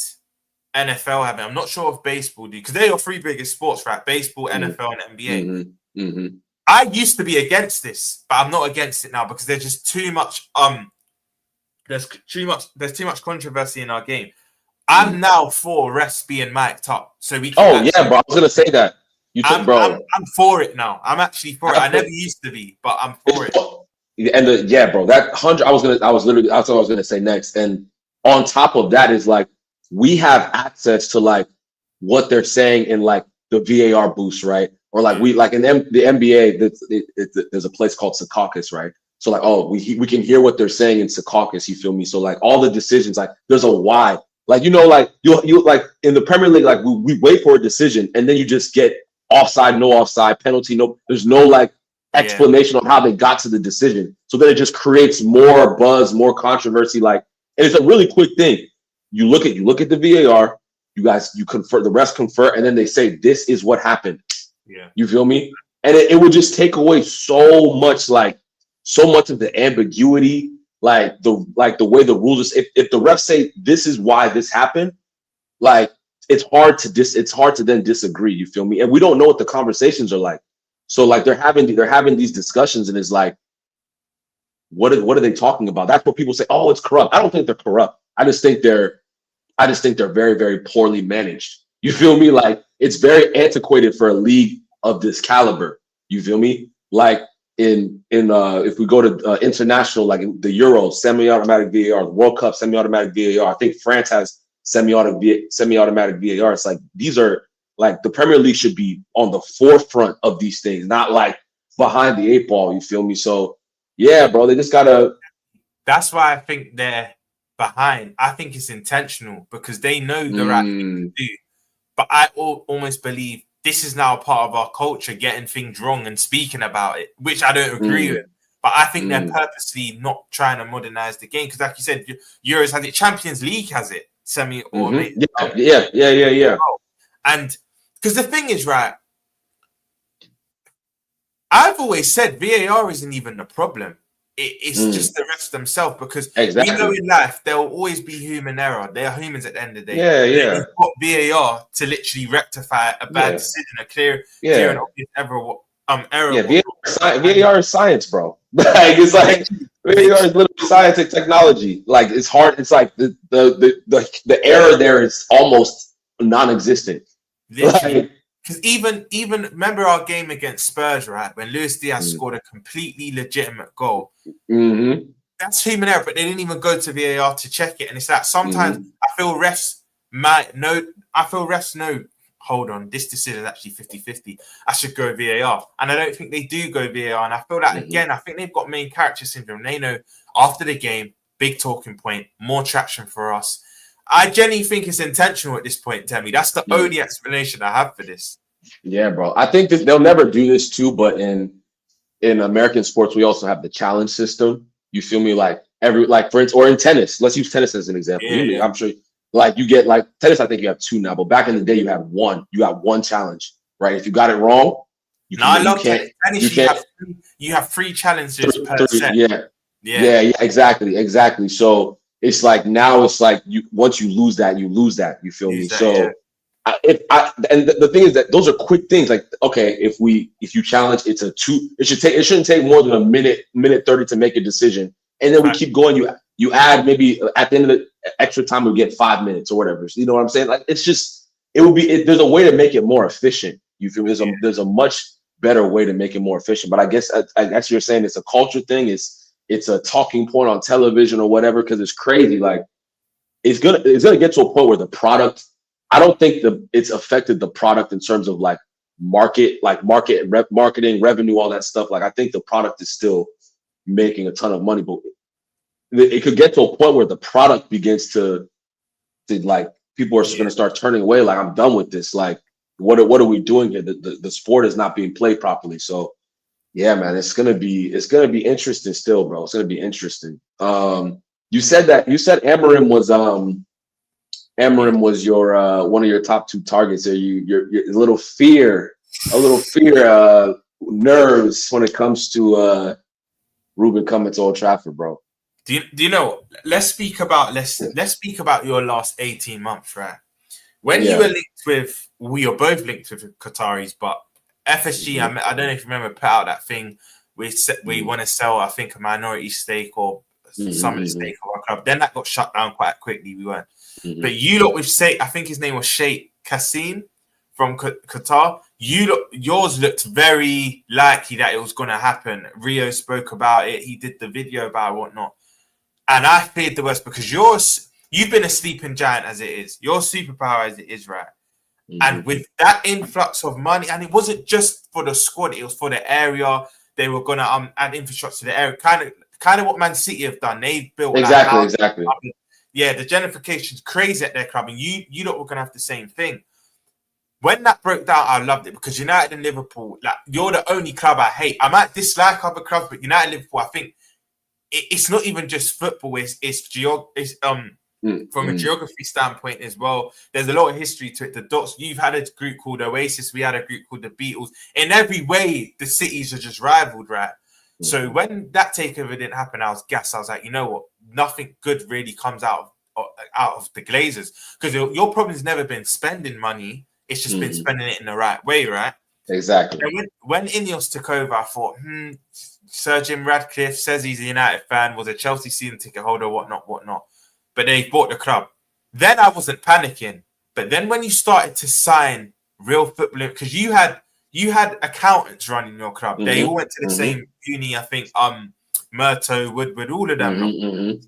NFL have it. I'm not sure if baseball do because they're your three biggest sports, right? Baseball, NFL, and NBA. I used to be against this, but I'm not against it now because there's just too much. There's too much controversy in our game. I'm now for refs being mic'd up, so we. Can bro. I was gonna say that. I'm for it now. I'm actually for it. I never used to be, but I'm for it. And bro, that 100. That's what I was gonna say next. And on top of that is like we have access to like what they're saying in like the VAR boost, right? Or like we like in the NBA, there's a place called Secaucus, right? So like, we can hear what they're saying in Secaucus. You feel me? So like all the decisions, like there's a why. Like like you like in the Premier League, like we wait for a decision and then you just get offside, no offside, penalty, no. There's no like explanation on how they got to the decision. So then it just creates more buzz, more controversy. Like, and it's a really quick thing. You look at the VAR, you confer, the refs confer, and then they say this is what happened. Yeah. You feel me? And it would just take away so much of the ambiguity, like the way the rules is. If the refs say this is why this happened, like it's hard to then disagree. You feel me? And we don't know what the conversations are like. So like they're having these discussions, and it's like, what are they talking about? That's what people say. Oh, it's corrupt. I don't think they're corrupt. I just think they're very, very poorly managed. You feel me? Like it's very antiquated for a league of this caliber. You feel me? Like if we go to international, like in the Euro, semi-automatic VAR, the World Cup, semi-automatic VAR. I think France has semi-automatic VAR. It's like these are like the Premier League should be on the forefront of these things, not like behind the eight ball. You feel me? So yeah, bro, they just gotta. That's why I think they're behind. I think it's intentional because they know the right thing to do. But I almost believe this is now part of our culture, getting things wrong and speaking about it, which I don't agree with. But I think they're purposely not trying to modernize the game because, like you said, Euros has it, Champions League has it, semi-automated. Yeah. And because the thing is, right, I've always said VAR isn't even the problem. It's just the refs themselves because we know in life there will always be human error. They are humans at the end of the day. You've got VAR to literally rectify a bad decision, a clear and obvious error. VAR is science, bro. Like it's like VAR is literally science and technology. Like it's hard. It's like the error there is almost non-existent. Because even remember our game against Spurs, right? When Luis Diaz scored a completely legitimate goal. That's human error, but they didn't even go to VAR to check it. And it's like sometimes I feel refs know, hold on, this decision is actually 50-50. I should go VAR. And I don't think they do go VAR. And I feel that, again, I think they've got main character syndrome. They know after the game, big talking point, more traction for us. I genuinely think it's intentional at this point, Temi. That's the Yeah. only explanation I have for this. Yeah, bro. I think they'll never do this too, but in American sports, we also have the challenge system. You feel me? Like for instance, or in tennis. Let's use tennis as an example. Yeah. I'm sure, like you get like tennis. I think you have two now, but back in the day, you had one. You got one challenge, right? If you got it wrong, I love tennis. You have three challenges per set. Yeah, exactly. So it's like now it's like once you lose that, you feel me? So and the thing is that those are quick things. Like, okay, if you challenge, it shouldn't take more than a minute 30 to make a decision. And then we keep going. You add maybe at the end of the extra time, we get 5 minutes or whatever. So you know what I'm saying? Like, it's just, there's a way to make it more efficient. You feel me? There's a much better way to make it more efficient. But I guess you're saying it's a culture thing. It's a talking point on television or whatever, because it's crazy. Like, it's gonna get to a point where the product, I don't think it's affected the product in terms of like marketing, revenue, all that stuff. Like, I think the product is still making a ton of money, but it could get to a point where the product begins to like, people are going to start turning away. Like, I'm done with this. Like, what are we doing here? The sport is not being played properly. So yeah, man, it's gonna be interesting still, bro. It's gonna be interesting. You said Amarim was your one of your top two targets. Are you're a little fear nerves when it comes to Ruben coming to Old Trafford, bro? Do you know? Let's speak about your last 18 months, right? When you were linked with, we are both linked with Qataris, but FSG, I don't know if you remember, put out that thing we want to sell, I think, a minority stake or some of the stake of our club. Then that got shut down quite quickly. We weren't. But you lot with Sheikh, I think his name was Sheikh Kassim from Qatar. Yours looked very likely that it was going to happen. Rio spoke about it. He did the video about it, whatnot. And I feared the worst because you've been a sleeping giant as it is. Your superpower as it is, right? And with that influx of money, and it wasn't just for the squad, it was for the area. They were going to add infrastructure to the area. Kind of what Man City have done. They've built exactly. Yeah, the gentrification's crazy at their club, and you lot were going to have the same thing. When that broke down, I loved it because United and Liverpool, like, you're the only club I hate. I might dislike other clubs, but United and Liverpool, I think it's not even just football. From a geography standpoint as well. There's a lot of history to it. The dots. You've had a group called Oasis. We had a group called the Beatles. In every way, the cities are just rivaled, right? So when that takeover didn't happen, I was gassed. I was like, you know what? Nothing good really comes out of the Glazers, because your problem's never been spending money. It's just been spending it in the right way, right? Exactly. And when Ineos took over, I thought, Sir Jim Radcliffe says he's a United fan, was a Chelsea season ticket holder, whatnot. But they bought the club. Then I wasn't panicking. But then when you started to sign real football, because you had accountants running your club. They all went to the same uni, I think, Murto, Woodward, all of them.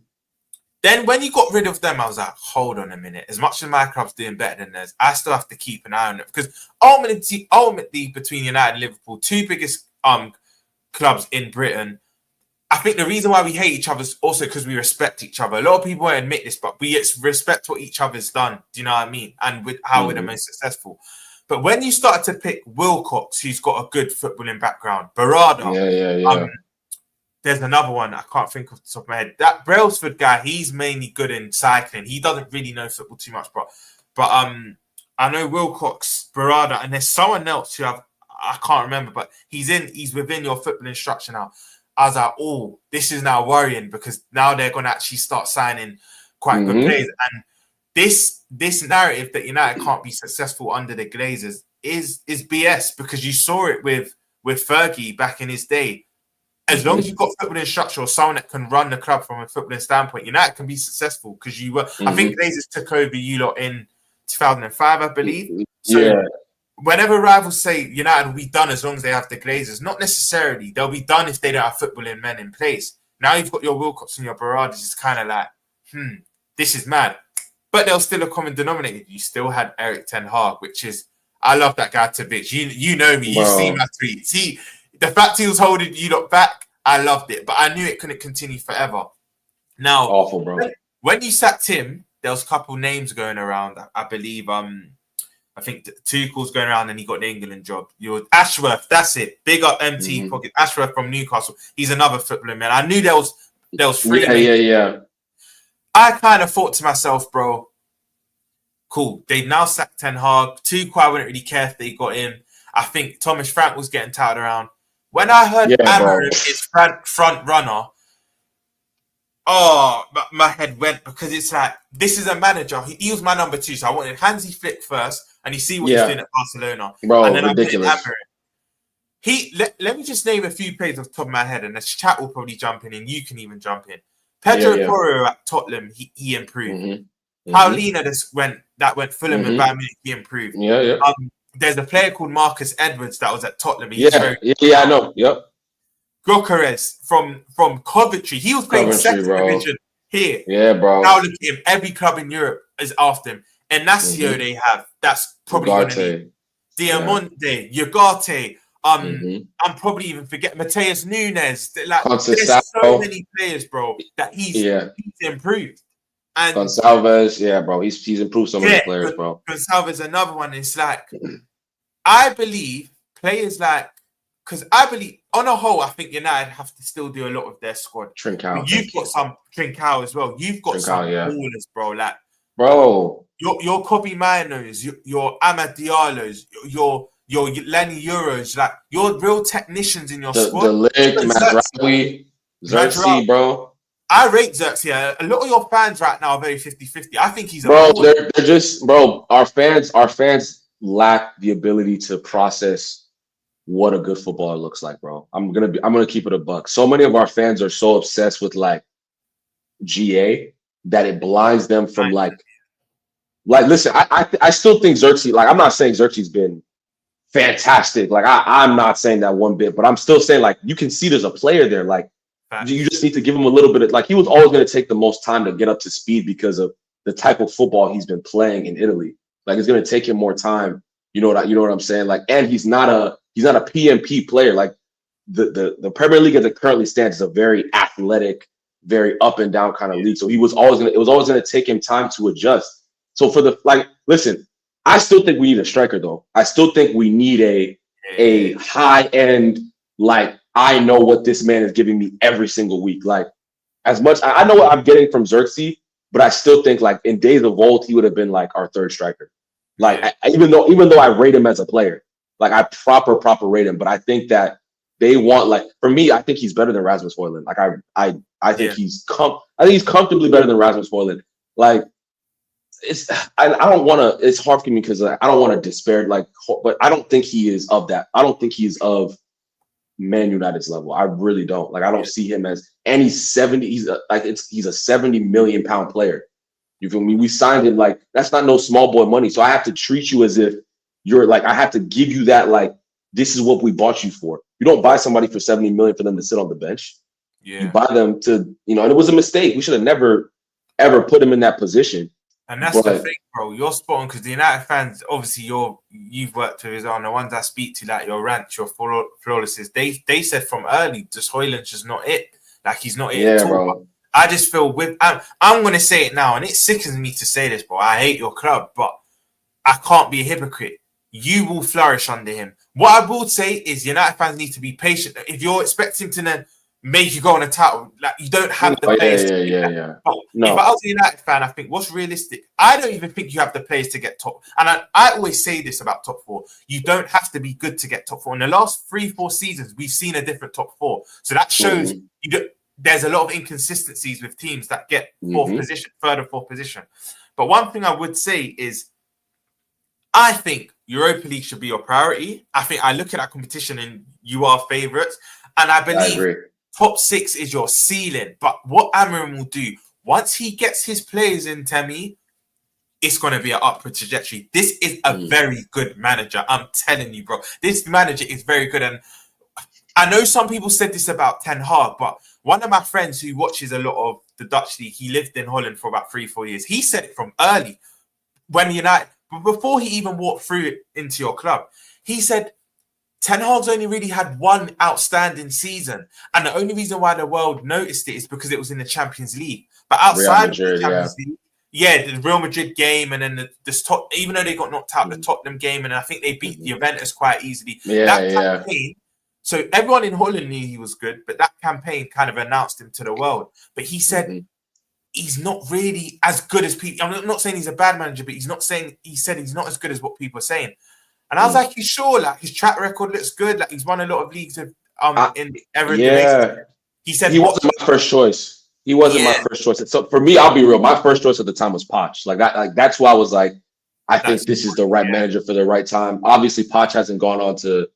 Then when you got rid of them, I was like, hold on a minute. As much as my club's doing better than theirs, I still have to keep an eye on it. Because ultimately between United and Liverpool, two biggest clubs in Britain, I think the reason why we hate each other is also because we respect each other. A lot of people won't admit this, but we respect what each other's done. Do you know what I mean? And with how we're the most successful. But when you start to pick Wilcox, who's got a good footballing background, Barada, there's another one I can't think off the top of my head. That Brailsford guy, he's mainly good in cycling. He doesn't really know football too much, but I know Wilcox, Barada, and there's someone else who I can't remember, but he's within your football instruction now. I was like, oh, this is now worrying, because now they're going to actually start signing quite good players. And this narrative that United can't be successful under the Glazers is BS, because you saw it with Fergie back in his day. As long as you've got football instructor or someone that can run the club from a footballing standpoint, United can be successful, because you were. I think Glazers took over you lot in 2005, I believe. So whenever rivals say United will be done as long as they have the Glazers, not necessarily. They'll be done if they don't have footballing men in place. Now you've got your Wilcox and your Baradas. It's kind of like, this is mad. But there's still a common denominator. You still had Eric Ten Hag, which is, I love that guy to bits. You know me. You've seen my tweets. The fact he was holding you lot back, I loved it. But I knew it couldn't continue forever. Now, awful, bro. When you sacked him, there was a couple names going around. I believe I think Tuchel's going around and he got the England job. You're Ashworth, that's it. Big up MT Pocket. Ashworth from Newcastle. He's another footballer, man. I knew there was three. Yeah. I kind of thought to myself, bro, cool. They've now sacked Ten Hag. Tuchel, I wouldn't really care if they got him. I think Thomas Frank was getting touted around. When I heard Amorim is front runner, my head went, because it's like, this is a manager. He was my number 2, so I wanted Hansi Flick first, and you see what he's doing at Barcelona. Bro, and then ridiculous. Let me just name a few players off the top of my head, and the chat will probably jump in, and you can even jump in. Pedro Porro at Tottenham, he improved. Paulina went Fulham and Bayern Munich, he improved. There's a player called Marcus Edwards that was at Tottenham. I know. Yep. Gyökeres from Coventry. He was playing second division here. Yeah, bro. Now look at him. Every club in Europe is after him. Enacio they have. That's probably going to need. Diamonte, Ugarte. I'm probably even forgetting Mateus Nunes. Like, there's so many players, bro, that he's improved. And Gonçalves, bro, he's improved so many players, bro. Gonçalves, another one. It's like, I believe players like, because I believe on a whole, I think United have to still do a lot of their squad. Trincao, you've got some Trincao as well. You've got some ballers, bro. Like, bro, your Kobe Mainos, your Amad Diallos, your Lenny Euros, like, you're real technicians in your squad. The Lig, Mazraoui, Xerxes, bro. I rate Xerxes. Yeah. A lot of your fans right now are very 50-50. I think he's they're just, bro, our fans lack the ability to process what a good footballer looks like, bro. I'm gonna keep it a buck. So many of our fans are so obsessed with like GA that it blinds them from like listen, I still think Xerxes, like, I'm not saying Xerxes been fantastic. Like, I'm not saying that one bit, but I'm still saying, like, you can see there's a player there. Like, you just need to give him a little bit of, like, he was always going to take the most time to get up to speed because of the type of football he's been playing in Italy. Like, it's going to take him more time. You know what I'm saying? Like, and he's not a PMP player. Like, the Premier League as it currently stands is a very athletic, very up and down kind of league. So it was always going to take him time to adjust. So listen, I still think we need a striker, though. I still think we need a high end, like, I know what this man is giving me every single week. Like, as much I know what I'm getting from Xerxes, but I still think, like, in days of old, he would have been like our third striker. Like, even though I rate him as a player, like, I proper rate him, but I think that they want, like, for me, I think he's better than Rasmus Højlund. Like, I think he's comfortably better than Rasmus Højlund. Like, I don't want to. It's hard for me because I don't want to despair. Like, but I don't think he is of that. I don't think he's of Man United's level. I really don't. Like, I don't see him as. And he's 70. He's a 70 million pound player. You feel me? We signed him, like, that's not no small boy money. So I have to treat you as if you're, like, I have to give you that, like, this is what we bought you for. You don't buy somebody for 70 million for them to sit on the bench. You buy them to, and it was a mistake. We should have never ever put him in that position. And that's the thing, bro. You're spot on, because the United fans, obviously, you've worked with on the ones I speak to, like your Rants, your Flawlesses. They said from early, just Højlund's just not it. Like, he's not it at all. Bro. I just feel I'm going to say it now, and it sickens me to say this, bro. I hate your club, but I can't be a hypocrite. You will flourish under him. What I will say is United fans need to be patient. If you're expecting to then make you go on a title, like, you don't have the players. But if I was a United fan, I think what's realistic, I don't even think you have the players to get top. And I always say this about top four. You don't have to be good to get top four. In the last 3-4 seasons, we've seen a different top four. So that shows there's a lot of inconsistencies with teams that get third or fourth position. But one thing I would say is, I think Europa League should be your priority. I think I look at that competition and you are favourites. And I believe top 6 is your ceiling. But what Amorim will do, once he gets his players in, Temi, it's going to be an upward trajectory. This is a very good manager. I'm telling you, bro. This manager is very good. And I know some people said this about Ten Hag, but one of my friends who watches a lot of the Dutch league, he lived in Holland for about 3-4 years. He said it from early when United, before he even walked through it into your club, he said Ten Hag's only really had one outstanding season. And the only reason why the world noticed it is because it was in the Champions League. But outside of the Champions League, Yeah, the Real Madrid game, and then even though they got knocked out, the Tottenham game, and I think they beat Juventus quite easily. That campaign, so everyone in Holland knew he was good, but that campaign kind of announced him to the world. But he said he's not really as good as people. I'm not saying he's a bad manager, but he said he's not as good as what people are saying. And I was like, you sure? Like his track record looks good. Like he's won a lot of leagues in He said he wasn't my first choice. He wasn't my first choice. So for me, I'll be real. My first choice at the time was Poch. Like that's why I was like, I think this is the right manager for the right time. Obviously, Poch hasn't gone on to,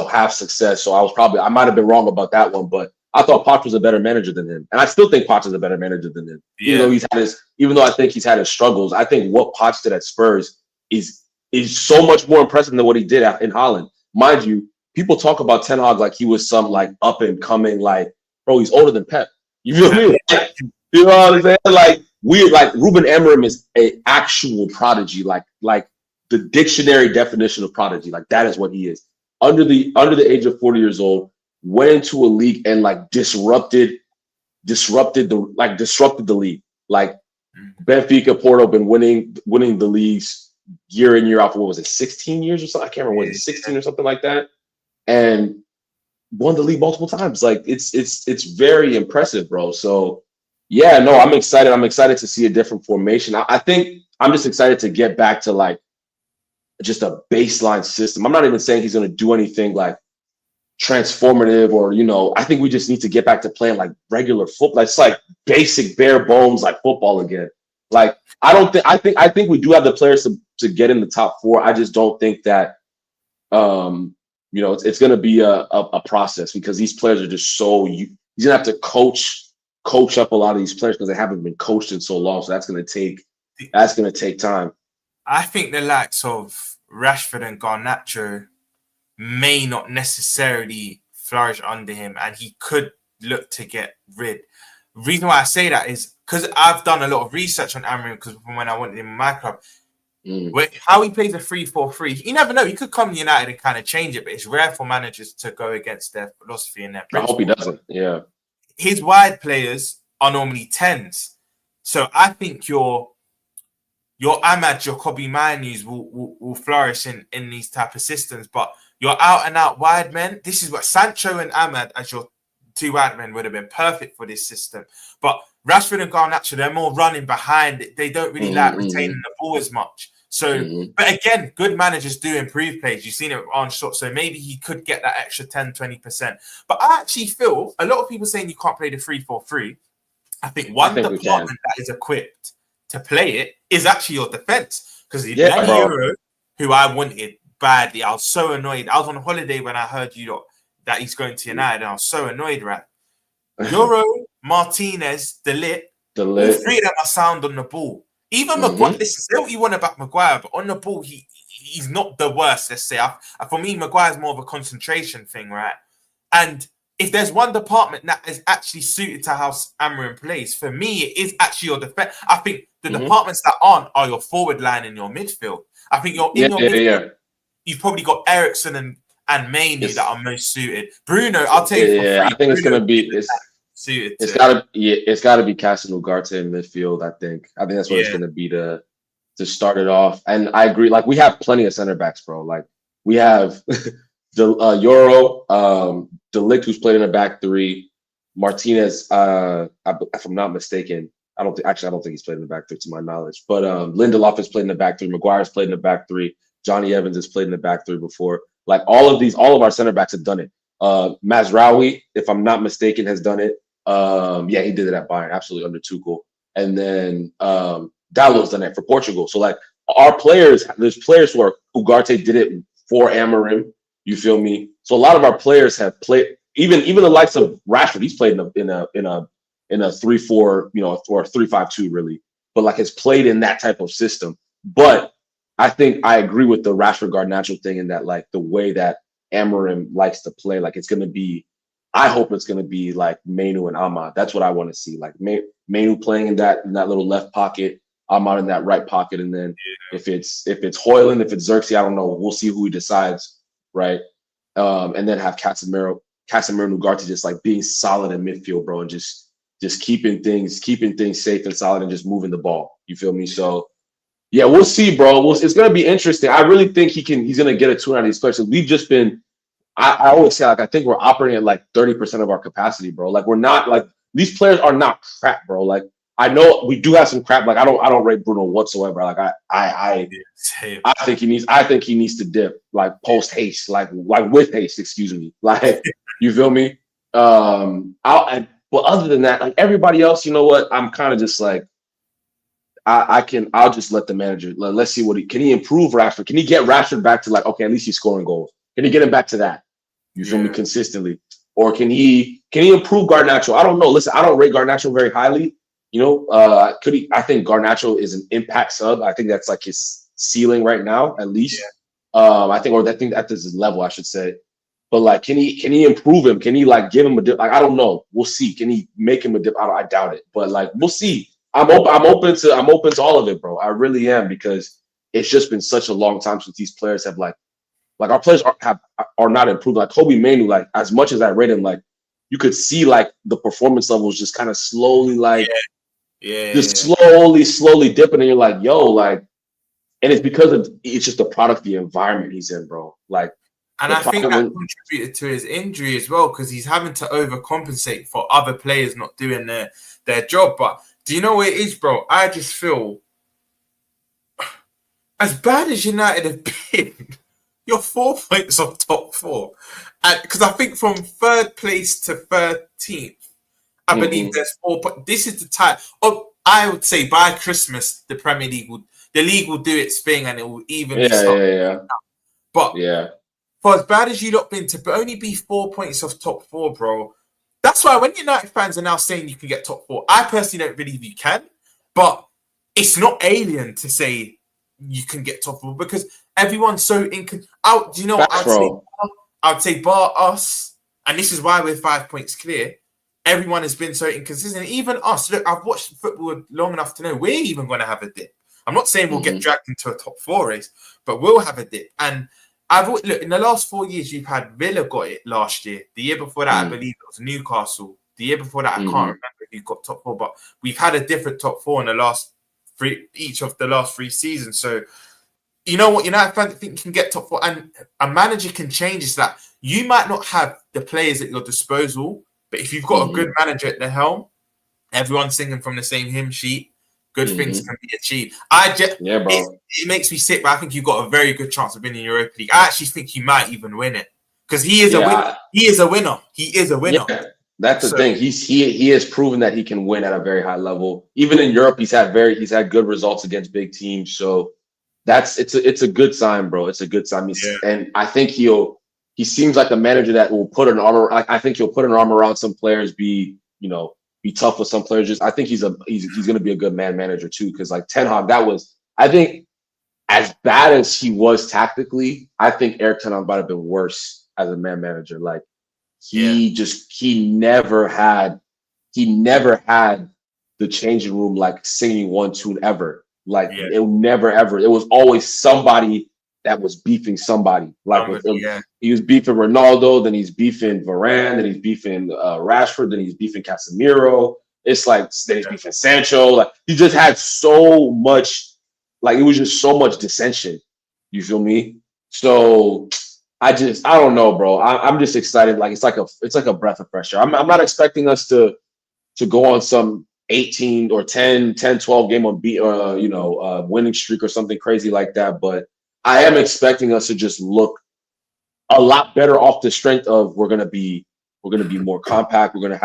have success. So I might have been wrong about that one, but I thought Poch was a better manager than him, and I still think Poch is a better manager than him. Yeah. Even though I think he's had his struggles, I think what Poch did at Spurs is so much more impressive than what he did in Holland. Mind you, people talk about Ten Hag like he was some like up and coming, like, bro, he's older than Pep. You feel me? Like, you know what I'm saying? Like Ruben Amorim is an actual prodigy, like the dictionary definition of prodigy. Like that is what he is. Under the age of 40 years old, went into a league and like disrupted the league. Like Benfica, Porto been winning the leagues year in, year out for what was it, 16 years or something? I can't remember, was it 16 or something like that? And won the league multiple times. Like it's very impressive, bro. So yeah, no, I'm excited. I'm excited to see a different formation. I think I'm just excited to get back to like just a baseline system. I'm not even saying he's going to do anything like transformative or, I think we just need to get back to playing like regular football. It's like basic bare bones, like football again. Like I think we do have the players to get in the top 4. I just don't think that, it's going to be a process because these players are just so. He's going to have to coach up a lot of these players because they haven't been coached in so long. So that's going to take time. I think the likes of Rashford and Garnacho may not necessarily flourish under him, and he could look to get rid. The reason why I say that is because I've done a lot of research on Amorim because from when I wanted him in my club. How he plays a 3-4-3, you never know. He could come to United and kind of change it, but it's rare for managers to go against their philosophy and their principles. I hope he doesn't. Yeah, his wide players are normally 10s, so I think your Ahmad, your Kobe Mainus will flourish in these type of systems. But your out and out wide men, this is what Sancho and Ahmad as your 2 wide men would have been perfect for this system. But Rashford and Garnacho, they're more running behind. They don't really like retaining the ball as much. So, but again, good managers do improve plays. You've seen it on shot. So maybe he could get that extra 10, 20%. But I actually feel a lot of people saying you can't play the 3-4-3. I think department that is equipped to play it is actually your defense. Because Euro, who I wanted badly, I was so annoyed. I was on holiday when I heard that he's going to United, and I was so annoyed, right? Euro, Martinez, De Ligt, all 3 of them are sound on the ball. Even Maguire, listen, say what you want about Maguire, but on the ball, he's not the worst, let's say. For me, Maguire's more of a concentration thing, right? And if there's one department that is actually suited to how Amorim plays, for me, it is actually your defense. I think the departments that aren't are your forward line and your midfield. I think your midfield, you've probably got Eriksen and Mainoo that are most suited. Bruno, I'll tell you. I think Bruno, it's going to be suited. It's got to be Castle Ugarte in midfield. I think that's what it's going to be to start it off. And I agree. Like we have plenty of center backs, bro. Like we have Euro, De Ligt, who's played in a back 3. Martinez, if I'm not mistaken, I don't think he's played in the back 3 to my knowledge. But Lindelof has played in the back 3. Maguire's played in the back 3. Johnny Evans has played in the back 3 before. Like all of our center backs have done it. Mazraoui, if I'm not mistaken, has done it. He did it at Bayern, absolutely under Tuchel. And then Dalot's done it for Portugal. So like our players, there's players who Ugarte did it for Amorim. You feel me? So a lot of our players have played. Even the likes of Rashford, he's played in a 3-4, or 3-5-2 really. But like has played in that type of system. But I think I agree with the Rashford Garnacho thing in that like the way that Amorim likes to play, like it's going to be, I hope it's going to be like Mainoo and Ahmad. That's what I want to see. Like Mainoo playing in that little left pocket, Ahmad in that right pocket. And then if it's Højlund, if it's Xerxes, I don't know. We'll see who he decides, right? And then have Casemiro and Ugarte just like being solid in midfield, bro, and just just keeping things safe and solid and just moving the ball. You feel me? So yeah, we'll see, bro. It's gonna be interesting. I really think he's gonna get a tune out of these players. We've just been I always say, like, I think we're operating at like 30% of our capacity, bro. Like, we're not like these players are not crap, bro. Like, I know we do have some crap. Like, I don't rate Bruno whatsoever. Like, I think he needs to dip, like, post haste, like with haste, excuse me. Like, you feel me? But other than that, like everybody else, you know what? I'm kind of just like, I'll just let the manager. Let's see can he improve Rashford? Can he get Rashford back to like, okay, at least he's scoring goals? Can he get him back to that? You feel me, consistently? Or can he improve Garnacho? I don't know. Listen, I don't rate Garnacho very highly. You know, could he? I think Garnacho is an impact sub. I think that's like his ceiling right now, at least. Yeah. I think at this level, I should say. But like, can he improve him? Can he like give him a dip? Like, I don't know. We'll see. Can he make him a dip? I doubt it. But like, we'll see. I'm open to all of it, bro. I really am, because it's just been such a long time since these players have like our players are not improved. Like Kobe Manu, like as much as I rate him, like you could see like the performance levels just kind of slowly like slowly dipping, and you're like, yo, like, and it's because it's just the product of the environment he's in, bro. Like, and I think that contributed to his injury as well, because he's having to overcompensate for other players not doing their job. But do you know what it is, bro? I just feel as bad as United have been, you're 4 points off top four. And because I think from third place to 13th, I believe there's 4 points. This is the time. Oh, I would say by Christmas, the league will do its thing, and it will even But for as bad as you lot been, to only be 4 points off top four, bro. That's why when United fans are now saying you can get top four, I personally don't believe you can. But it's not alien to say you can get top four, because everyone's so do you know what I'd say bar us, and this is why we're 5 points clear. Everyone has been so inconsistent. Even us. Look, I've watched football long enough to know we're even going to have a dip. I'm not saying we'll get dragged into a top four race, but we'll have a dip. And look, in the last 4 years, you've had Villa got it last year. The year before that, I believe it was Newcastle. The year before that, I can't remember if you got top four, but we've had a different top four in the last each of the last 3 seasons. So, you know what, United fans think can get top four, and a manager can change this. That you might not have the players at your disposal, but if you've got a good manager at the helm, everyone's singing from the same hymn sheet. Good things can be achieved. It makes me sick, but I think you've got a very good chance of winning Europa League. I actually think you might even win it, because he is a winner. He is a winner. He is a winner. Yeah, that's the thing. He has proven that he can win at a very high level. Even in Europe, he's had good results against big teams. So it's a good sign, bro. It's a good sign. And I think he seems like a manager that will put an arm. I think he'll put an arm around some players. Be tough with some players. Just I think he's going to be a good manager too. Because like Ten Hag, I think as bad as he was tactically, I think Eric Ten Hag might have been worse as a manager. Like he never had the changing room like singing one tune ever. Like it never ever. It was always somebody that was beefing somebody. Like he was beefing Ronaldo, then he's beefing Varane, then he's beefing Rashford, then he's beefing Casemiro. It's like then he's beefing Sancho. Like he just had so much. Like it was just so much dissension. You feel me? So I don't know, bro. I'm just excited. Like it's like a breath of fresh air. I'm not expecting us to go on some 18 or 10, 12 game on winning streak or something crazy like that. But I am expecting us to just look a lot better off the strength of we're gonna be more compact. We're gonna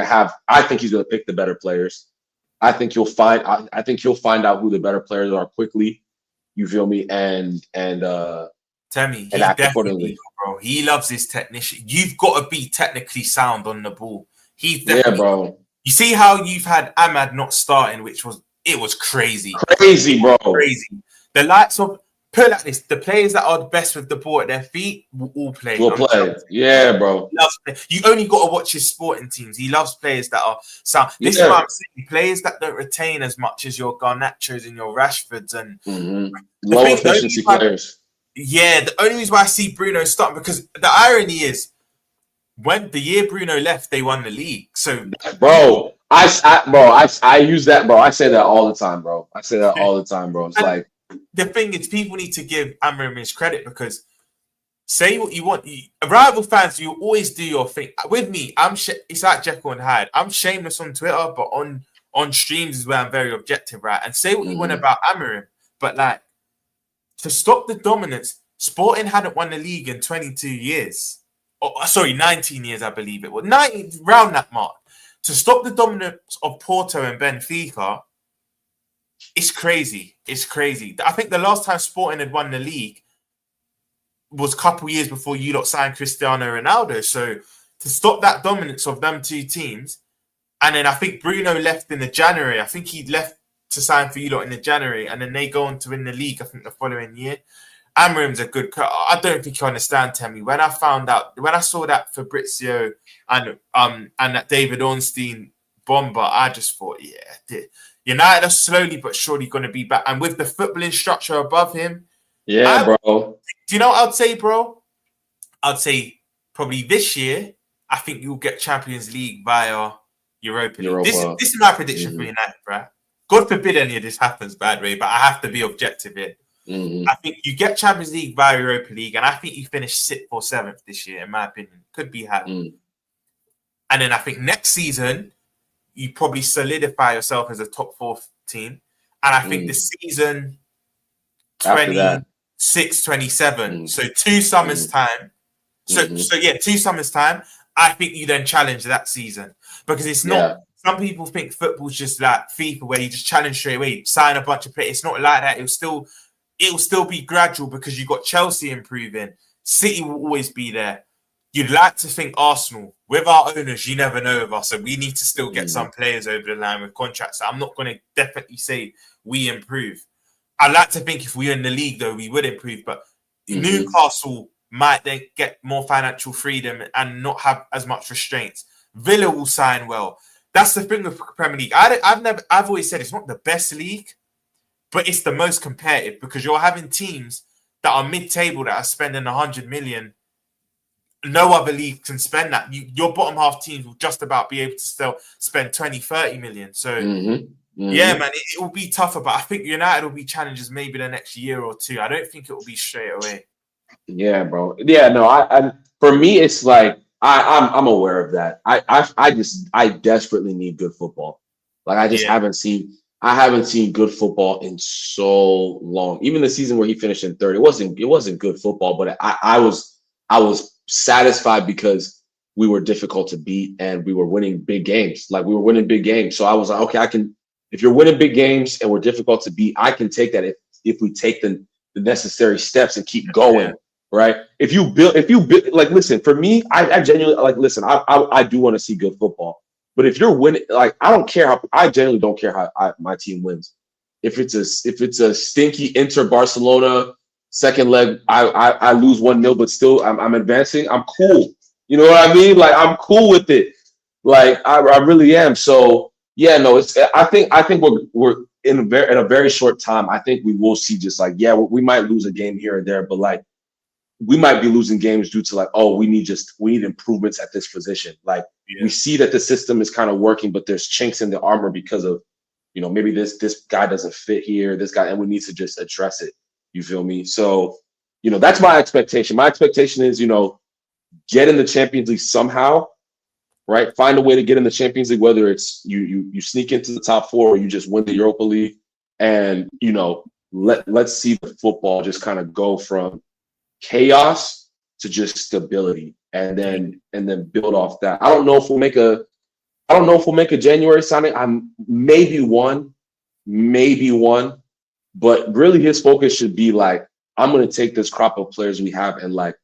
have. I think he's gonna pick the better players. I think he'll find out who the better players are quickly. You feel me? And Temi, he definitely, bro. He loves his technician. You've got to be technically sound on the ball. He's definitely, bro. You see how you've had Ahmad not starting, which was crazy. Crazy, bro. Crazy. The likes of put it like this: the players that are the best with the ball at their feet will all play. Yeah, bro. You only got to watch his sporting teams. He loves players that are sound. This is what I'm saying. Players that don't retain as much as your Garnachos and your Rashfords and low efficiency players. Yeah, the only reason why I see Bruno starting, because the irony is when the year Bruno left, they won the league. So, bro, I use that, bro. I say that all the time, bro. I say that all the time, bro. It's like the thing is, people need to give Amorim his credit because say what you want. Rival fans, you always do your thing. With me, it's like Jekyll and Hyde. I'm shameless on Twitter, but on streams is where I'm very objective, right? And say what you want about Amorim, but like to stop the dominance, Sporting hadn't won the league in 22 years. Oh, sorry, 19 years, I believe it was. 19, round that mark. To stop the dominance of Porto and Benfica, it's crazy. It's crazy. I think the last time Sporting had won the league was a couple years before you lot signed Cristiano Ronaldo. So to stop that dominance of them two teams, and then I think Bruno left in the January. I think he left to sign for you lot in the January, and then they go on to win the league, I think, the following year. Amorim's a good coach. I don't think you understand, Temi. When I saw that Fabrizio and that David Ornstein bomber, I just thought, yeah, United are slowly but surely going to be back. And with the footballing structure above him, bro. Do you know what I'd say, bro? I'd say probably this year, I think you'll get Champions League via Europa League. This is my prediction for United, right? God forbid any of this happens, by the way, but I have to be objective here. I think you get Champions League via Europa League, and I think you finish 6th or 7th this year, in my opinion. Could be high. And then I think next season, you probably solidify yourself as a top 4 team. And I think the season 26, 27, so 2 summers time. So 2 summers time, I think you then challenge that season. Because it's not, some people think football's just like FIFA, where you just challenge straight away, sign a bunch of players. It's not like that. It'll still be gradual because you've got Chelsea improving. City will always be there. You'd like to think Arsenal, with our owners, you never know with us. So we need to still get some players over the line with contracts. So I'm not going to definitely say we improve. I'd like to think if we were in the league, though, we would improve. But Newcastle might then get more financial freedom and not have as much restraints. Villa will sign well. That's the thing with Premier League. I've always said it's not the best league, but it's the most competitive because you're having teams that are mid-table that are spending 100 million. No other league can spend that. Your bottom half teams will just about be able to still spend 20, 30 million. So, yeah, man, it will be tougher. But I think United will be challenges maybe the next year or two. I don't think it will be straight away. Yeah, bro. Yeah, no, I for me, it's like I'm aware of that. I desperately need good football. Like I just haven't seen good football in so long. Even the season where he finished in third, it wasn't good football, but I was satisfied because we were difficult to beat and we were winning big games. Like we were winning big games. So I was like, okay, if you're winning big games and we're difficult to beat, I can take that if we take the necessary steps and keep going. Right. If you build, like, listen, for me, I genuinely like, listen, I do want to see good football, but if you're winning, like, I genuinely don't care how my team wins. If it's a stinky Inter Barcelona second leg, I lose 1-0, but still I'm advancing. I'm cool. You know what I mean? Like, I'm cool with it. Like, I really am. So yeah, no, I think we're in a very short time. I think we will see just like, we might lose a game here and there, but like, we might be losing games due to like, we need improvements at this position. Like we see that the system is kind of working, but there's chinks in the armor because of, maybe this guy doesn't fit here, this guy, and we need to just address it. You feel me? So, that's my expectation. My expectation is, get in the Champions League somehow, right? Find a way to get in the Champions League, whether it's you sneak into the top 4 or you just win the Europa League, and let's see the football just kind of go from chaos to just stability, and then build off that. I don't know if we'll make a January signing. I'm maybe one, but really his focus should be like, I'm going to take this crop of players we have, and like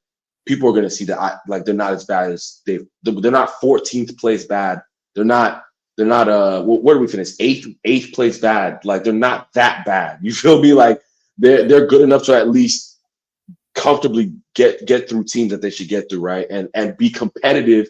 people are going to see that they're not as bad as they're not 14th place bad. They're not where do we finish? Eighth place bad. Like they're not that bad. You feel me? Like they're good enough to at least comfortably get through teams that they should get through, right? And be competitive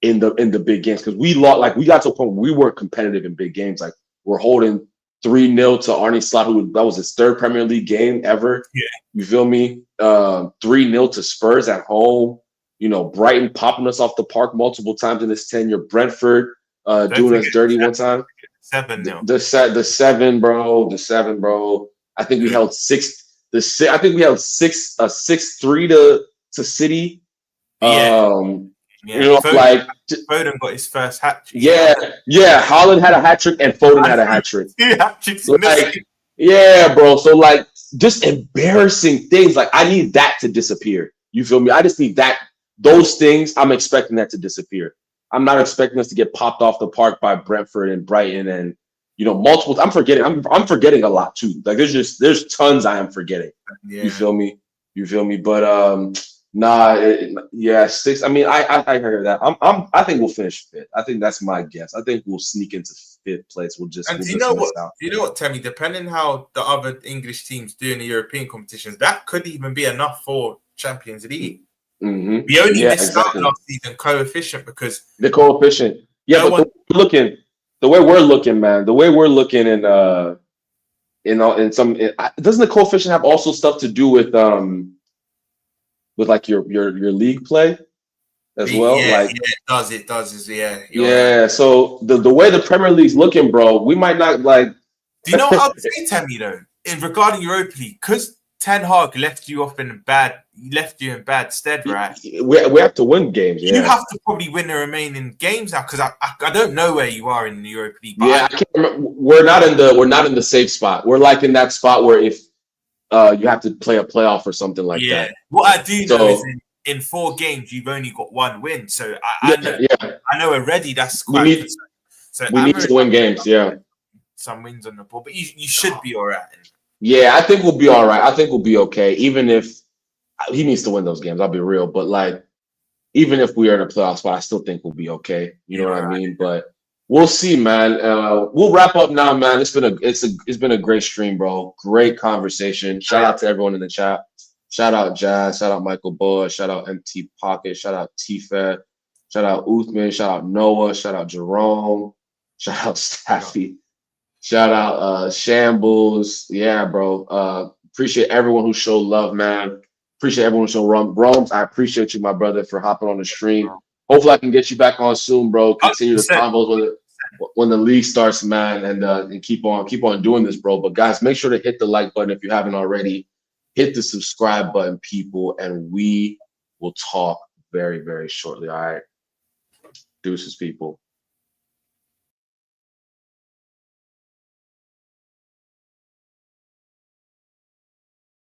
in the big games, because we got to a point where we weren't competitive in big games. Like we're holding 3-0 to Arne Slot, that was his 3rd Premier League game ever. Yeah. You feel me? 3-0 to Spurs at home. Brighton popping us off the park multiple times in his tenure. Brentford Don't doing us forget dirty one time. 7-0. The seven, bro. The seven, bro. I think we held six. I think we held 6-3 to City. Yeah. Like Foden got his first hat trick. yeah. Haaland had a hat trick and Foden had a hat trick. Hat tricks Like, yeah, bro. So like, just embarrassing things. Like, I need that to disappear. You feel me? I just need that. Those things. I'm expecting that to disappear. I'm not expecting us to get popped off the park by Brentford and Brighton and multiple. I'm forgetting. I'm forgetting a lot too. Like, there's tons I am forgetting. Yeah. You feel me? But yeah, 6. I mean, I heard that. I think we'll finish fifth. I think that's my guess. I think we'll sneak into fifth place. We'll just And miss you know out. what, Temi? Depending how the other English teams do in the European competitions, that could even be enough for Champions League. Mm-hmm. We only missed exactly. out last season coefficient because the coefficient. Yeah, no but the way we're looking, man. The way we're looking in doesn't the coefficient have also stuff to do with like your league play as well? Yeah, Like, it does. It does. yeah. Right. So the way the Premier League's looking, bro, we might not like. Do you know what I would say, Temi, though, in regarding Europa League? Because Ten Hag left you in bad stead, right? We have to win games. Yeah. You have to probably win the remaining games now because I don't know where you are in the Europa League. But I can't remember. We're not in the safe spot. We're like in that spot where if you have to play a playoff or something like that. What I do know is in 4 games you've only got 1 win. So I know already that's quite. We need to win games. Yeah. Some wins on the board, but you should be all right. Yeah, I think we'll be all right. I think we'll be okay, even if he needs to win those games. I'll be real, but like, even if we are in a playoff spot, I still think we'll be okay. You know what I mean? But we'll see, man. We'll wrap up now, man. It's been a great stream, bro. Great conversation. Shout out to everyone in the chat. Shout out Jazz. Shout out Michael Boy. Shout out MT Pocket. Shout out T-Fed. Shout out Uthman. Shout out Noah. Shout out Jerome. Shout out Staffy. Shout out Shambles. Yeah, bro. Appreciate everyone who showed love, man. Appreciate everyone who showed Rome's. I appreciate you, my brother, for hopping on the stream. Hopefully I can get you back on soon, bro. Continue the combos when the league starts, man, and keep on doing this, bro. But guys, make sure to hit the like button if you haven't already. Hit the subscribe button, people, and we will talk very, very shortly. All right. Deuces, people.